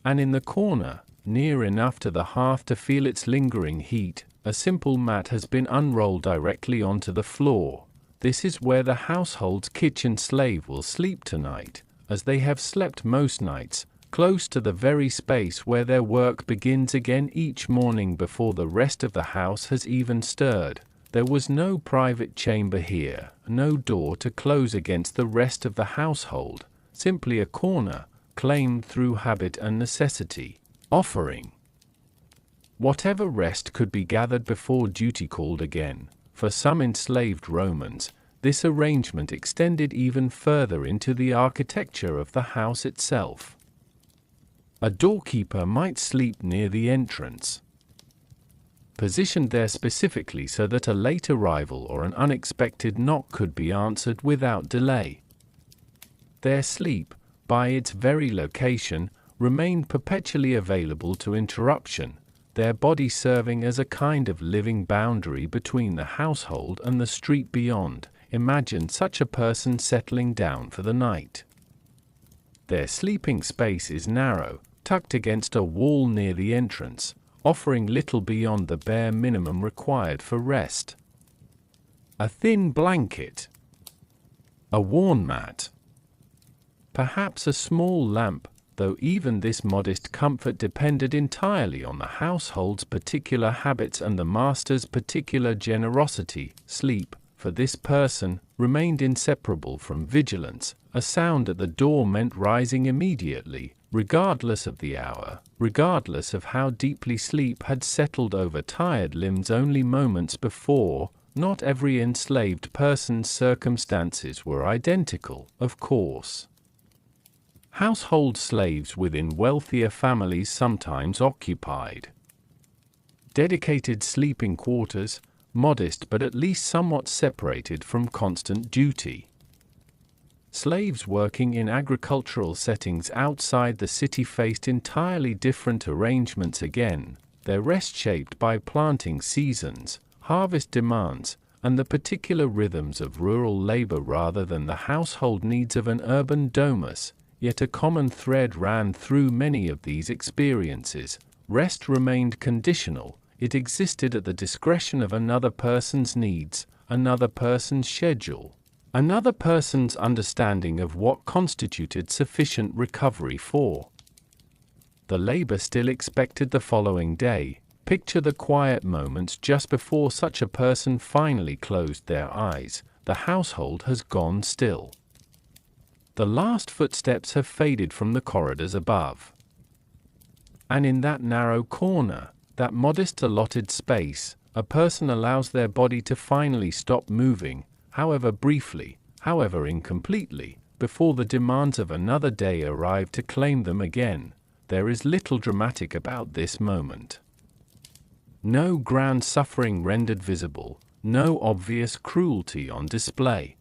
And in the corner, near enough to the hearth to feel its lingering heat, a simple mat has been unrolled directly onto the floor. This is where the household's kitchen slave will sleep tonight, as they have slept most nights, close to the very space where their work begins again each morning before the rest of the house has even stirred. There was no private chamber here, no door to close against the rest of the household, simply a corner, claimed through habit and necessity, offering whatever rest could be gathered before duty called again. For some enslaved Romans, this arrangement extended even further into the architecture of the house itself. A doorkeeper might sleep near the entrance, positioned there specifically so that a late arrival or an unexpected knock could be answered without delay. Their sleep, by its very location, remained perpetually available to interruption, their body serving as a kind of living boundary between the household and the street beyond. Imagine such a person settling down for the night. Their sleeping space is narrow, tucked against a wall near the entrance, offering little beyond the bare minimum required for rest. A thin blanket, a worn mat, perhaps a small lamp, though even this modest comfort depended entirely on the household's particular habits and the master's particular generosity. Sleep, for this person, remained inseparable from vigilance. A sound at the door meant rising immediately, regardless of the hour, regardless of how deeply sleep had settled over tired limbs only moments before. Not every enslaved person's circumstances were identical, of course. Household slaves within wealthier families sometimes occupied dedicated sleeping quarters, modest but at least somewhat separated from constant duty. Slaves working in agricultural settings outside the city faced entirely different arrangements again, their rest shaped by planting seasons, harvest demands, and the particular rhythms of rural labor rather than the household needs of an urban domus. Yet a common thread ran through many of these experiences. Rest remained conditional. It existed at the discretion of another person's needs, another person's schedule. Another person's understanding of what constituted sufficient recovery for the labor still expected the following day. Picture the quiet moments just before such a person finally closed their eyes. The household has gone still. The last footsteps have faded from the corridors above. And in that narrow corner, that modest allotted space, a person allows their body to finally stop moving, however briefly, however incompletely, before the demands of another day arrive to claim them again. There is little dramatic about this moment. No grand suffering rendered visible, no obvious cruelty on display.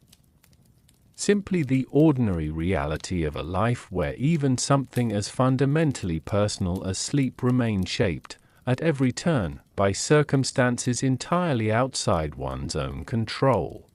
Simply the ordinary reality of a life where even something as fundamentally personal as sleep remains shaped, at every turn, by circumstances entirely outside one's own control.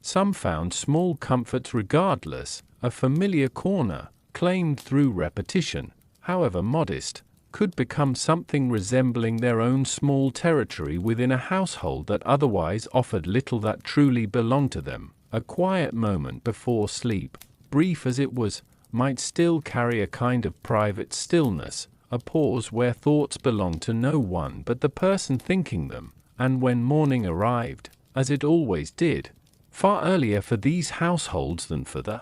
Some found small comforts regardless. A familiar corner, claimed through repetition, however modest, could become something resembling their own small territory within a household that otherwise offered little that truly belonged to them. A quiet moment before sleep, brief as it was, might still carry a kind of private stillness, a pause where thoughts belonged to no one but the person thinking them, and when morning arrived, as it always did, far earlier for these households than for the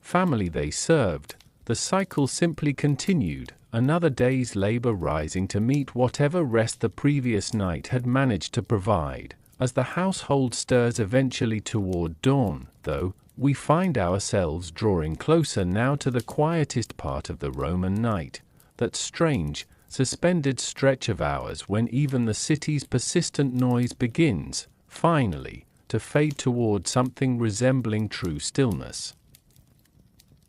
family they served, the cycle simply continued, another day's labor rising to meet whatever rest the previous night had managed to provide. As the household stirs eventually toward dawn, though, we find ourselves drawing closer now to the quietest part of the Roman night, that strange, suspended stretch of hours when even the city's persistent noise begins, finally, to fade toward something resembling true stillness.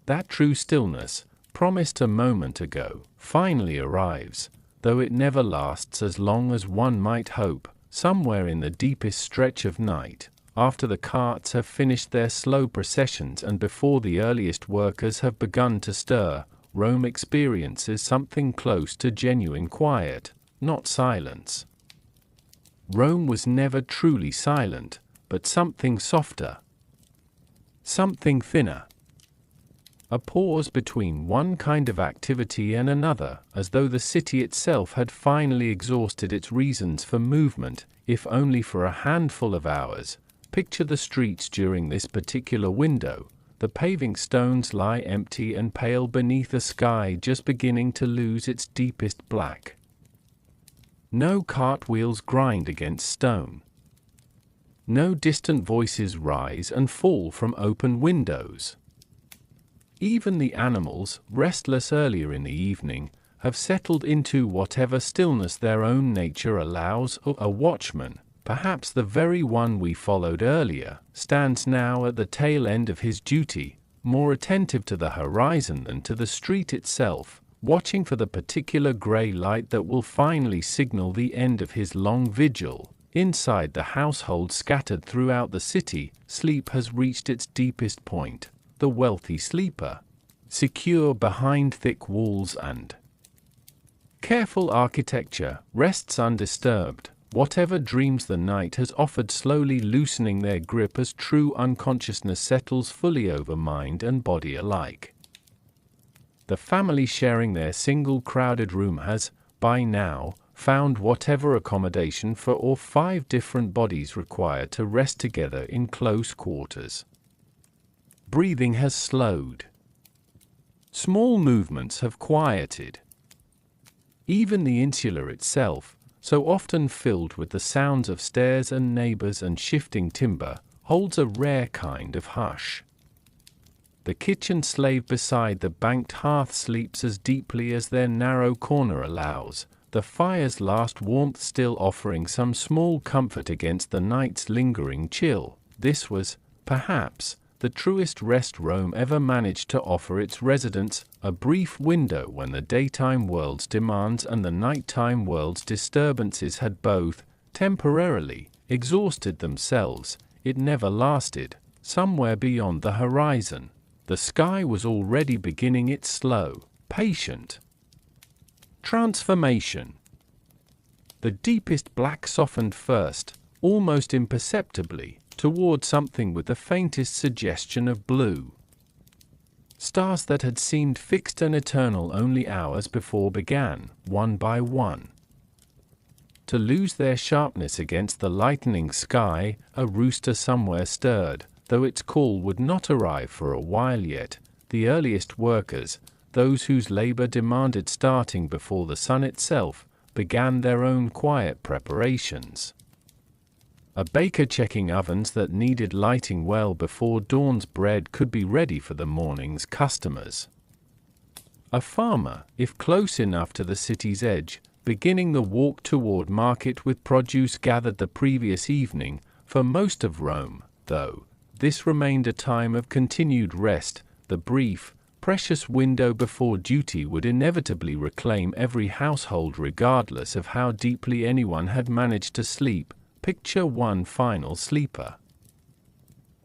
That true stillness, promised a moment ago, finally arrives, though it never lasts as long as one might hope. Somewhere in the deepest stretch of night, after the carts have finished their slow processions and before the earliest workers have begun to stir, Rome experiences something close to genuine quiet, not silence. Rome was never truly silent, but something softer, something thinner. A pause between one kind of activity and another, as though the city itself had finally exhausted its reasons for movement, if only for a handful of hours. Picture the streets during this particular window. The paving stones lie empty and pale beneath a sky just beginning to lose its deepest black. No cartwheels grind against stone. No distant voices rise and fall from open windows. Even the animals, restless earlier in the evening, have settled into whatever stillness their own nature allows. A watchman, perhaps the very one we followed earlier, stands now at the tail end of his duty, more attentive to the horizon than to the street itself, watching for the particular grey light that will finally signal the end of his long vigil. Inside the household scattered throughout the city, sleep has reached its deepest point. The wealthy sleeper, secure behind thick walls and careful architecture, rests undisturbed. Whatever dreams the night has offered slowly loosening their grip as true unconsciousness settles fully over mind and body alike. The family sharing their single crowded room has, by now, found whatever accommodation for all 5 different bodies required to rest together in close quarters. Breathing has slowed. Small movements have quieted. Even the insula itself, so often filled with the sounds of stairs and neighbors and shifting timber, holds a rare kind of hush. The kitchen slave beside the banked hearth sleeps as deeply as their narrow corner allows, the fire's last warmth still offering some small comfort against the night's lingering chill. This was, perhaps, the truest rest Rome ever managed to offer its residents, a brief window when the daytime world's demands and the nighttime world's disturbances had both, temporarily, exhausted themselves. It never lasted. Somewhere beyond the horizon, the sky was already beginning its slow, patient transformation. The deepest black softened first, almost imperceptibly, toward something with the faintest suggestion of blue. Stars that had seemed fixed and eternal only hours before began, one by one, to lose their sharpness against the lightening sky. A rooster somewhere stirred, though its call would not arrive for a while yet. The earliest workers, those whose labor demanded starting before the sun itself, began their own quiet preparations. A baker checking ovens that needed lighting well before dawn's bread could be ready for the morning's customers. A farmer, if close enough to the city's edge, beginning the walk toward market with produce gathered the previous evening. For most of Rome, though, this remained a time of continued rest. The brief, precious window before duty would inevitably reclaim every household regardless of how deeply anyone had managed to sleep. Picture one final sleeper,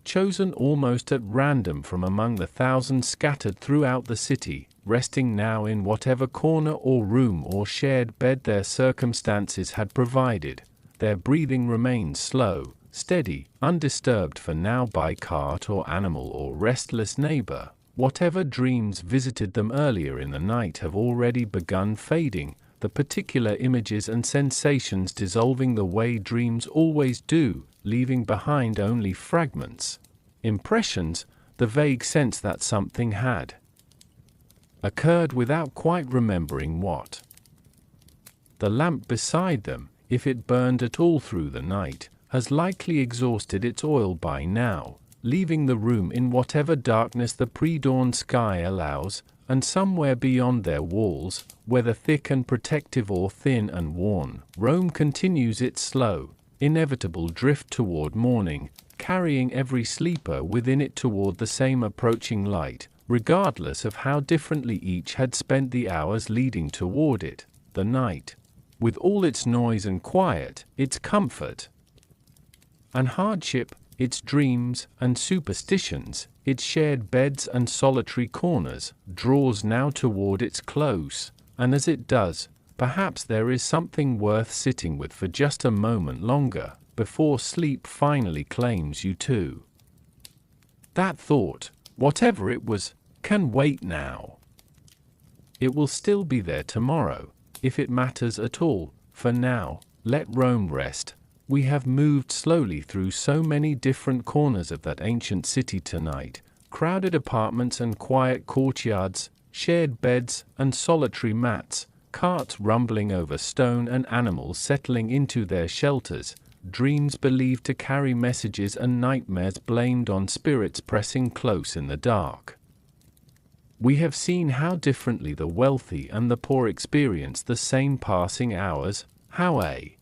chosen almost at random from among the thousands scattered throughout the city, resting now in whatever corner or room or shared bed their circumstances had provided. Their breathing remained slow, steady, undisturbed for now by cart or animal or restless neighbor. Whatever dreams visited them earlier in the night have already begun fading, the particular images and sensations dissolving the way dreams always do, leaving behind only fragments, impressions, the vague sense that something had occurred without quite remembering what. The lamp beside them, if it burned at all through the night, has likely exhausted its oil by now, leaving the room in whatever darkness the pre-dawn sky allows. And somewhere beyond their walls, whether thick and protective or thin and worn, Rome continues its slow, inevitable drift toward morning, carrying every sleeper within it toward the same approaching light, regardless of how differently each had spent the hours leading toward it. The night, with all its noise and quiet, its comfort and hardship, its dreams and superstitions, its shared beds and solitary corners, draws now toward its close, and as it does, perhaps there is something worth sitting with for just a moment longer, before sleep finally claims you too. That thought, whatever it was, can wait now. It will still be there tomorrow, if it matters at all. For now, let Rome rest. We have moved slowly through so many different corners of that ancient city tonight, crowded apartments and quiet courtyards, shared beds and solitary mats, carts rumbling over stone and animals settling into their shelters, dreams believed to carry messages and nightmares blamed on spirits pressing close in the dark. We have seen how differently the wealthy and the poor experience the same passing hours, how a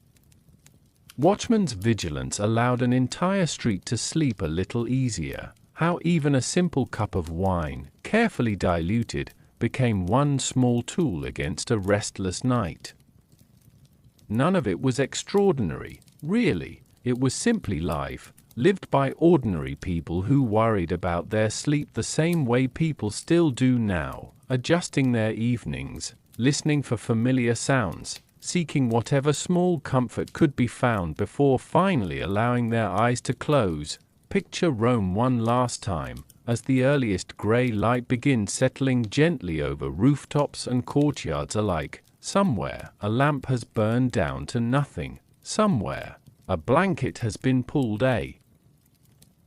watchman's vigilance allowed an entire street to sleep a little easier, how even a simple cup of wine, carefully diluted, became one small tool against a restless night. None of it was extraordinary, really. It was simply life, lived by ordinary people who worried about their sleep the same way people still do now, adjusting their evenings, listening for familiar sounds, seeking whatever small comfort could be found before finally allowing their eyes to close. Picture Rome one last time, as the earliest gray light begins settling gently over rooftops and courtyards alike. Somewhere, a lamp has burned down to nothing. Somewhere, a blanket has been pulled a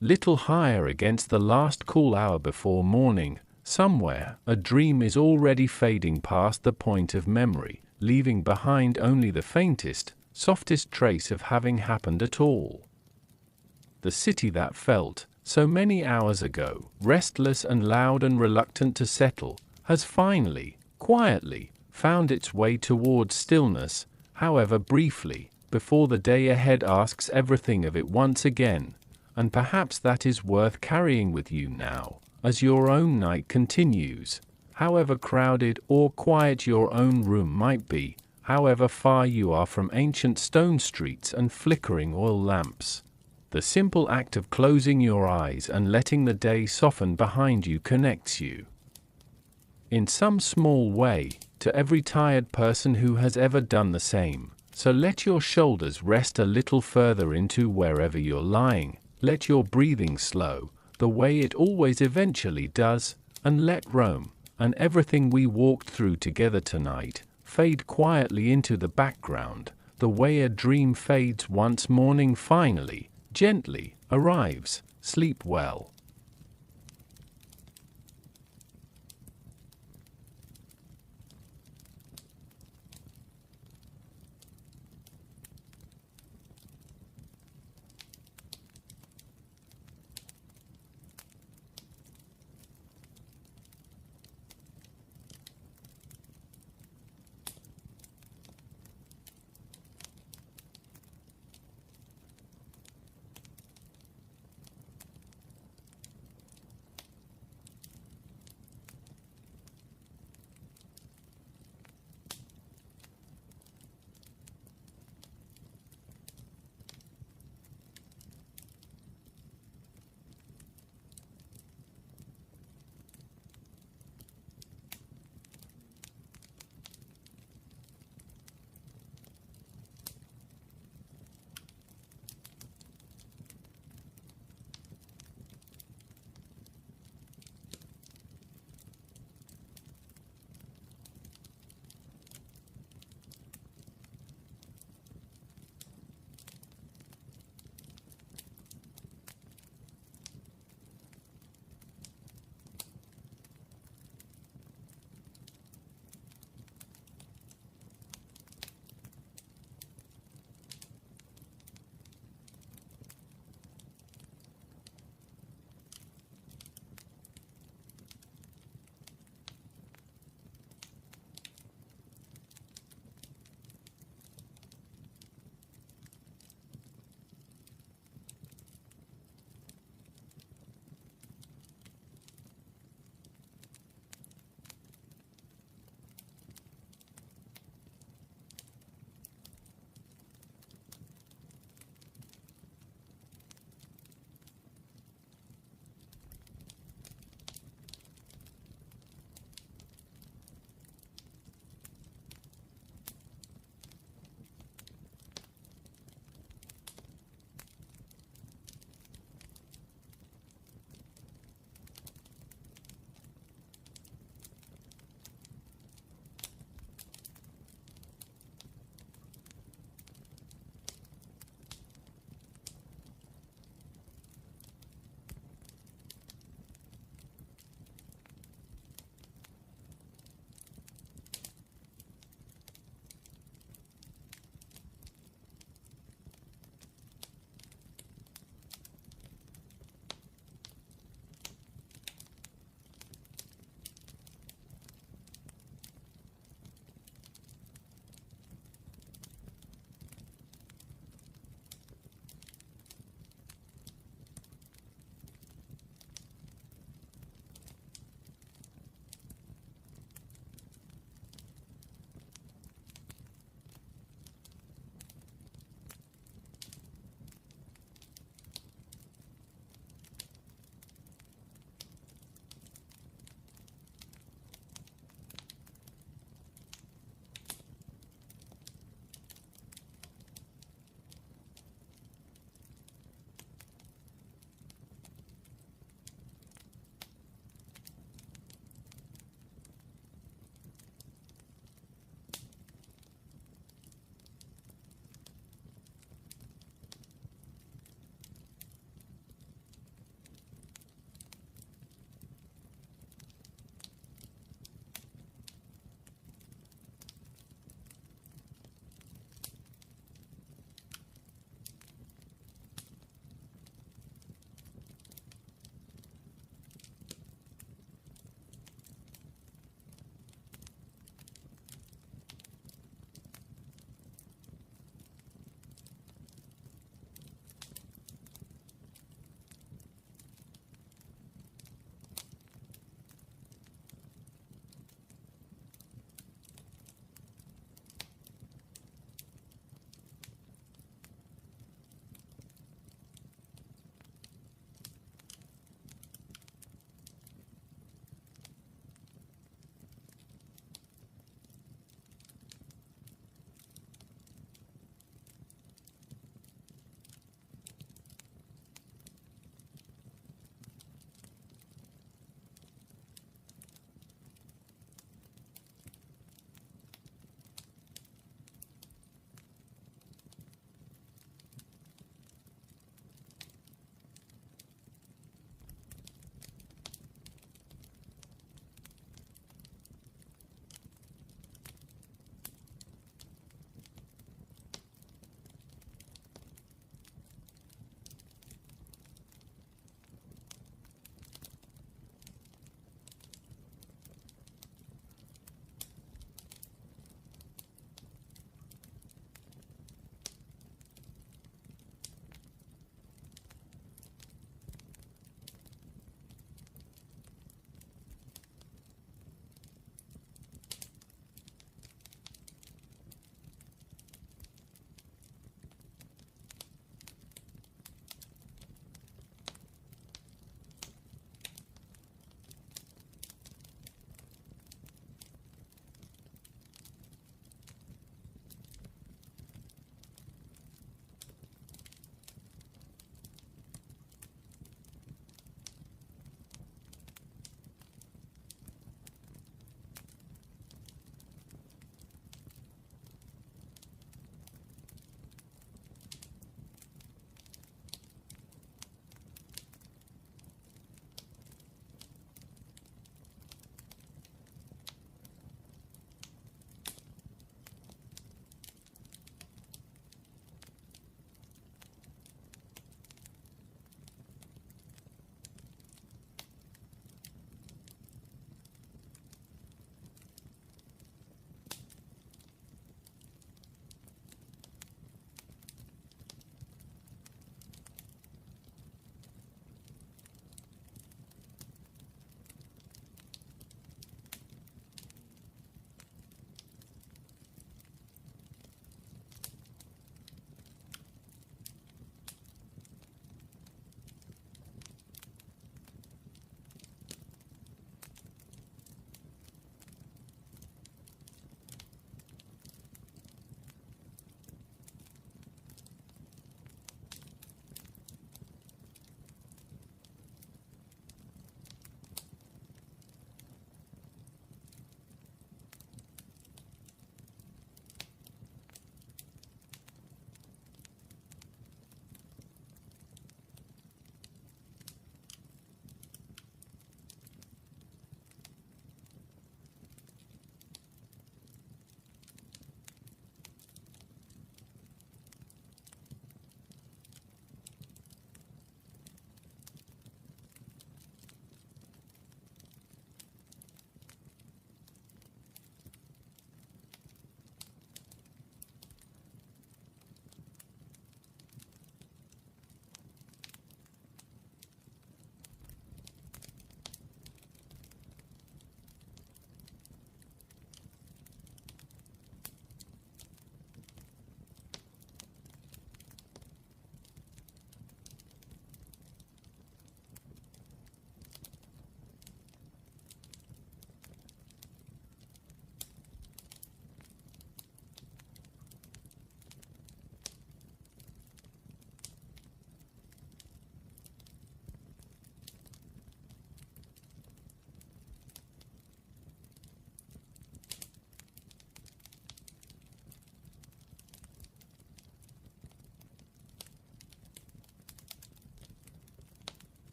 little higher against the last cool hour before morning. Somewhere, a dream is already fading past the point of memory, leaving behind only the faintest, softest trace of having happened at all. The city that felt, so many hours ago, restless and loud and reluctant to settle, has finally, quietly, found its way towards stillness, however briefly, before the day ahead asks everything of it once again, and perhaps that is worth carrying with you now, as your own night continues. However crowded or quiet your own room might be, however far you are from ancient stone streets and flickering oil lamps, the simple act of closing your eyes and letting the day soften behind you connects you, in some small way, to every tired person who has ever done the same. So let your shoulders rest a little further into wherever you're lying. Let your breathing slow, the way it always eventually does, and let Rome, and everything we walked through together tonight, fade quietly into the background, the way a dream fades once morning finally, gently, arrives. Sleep well.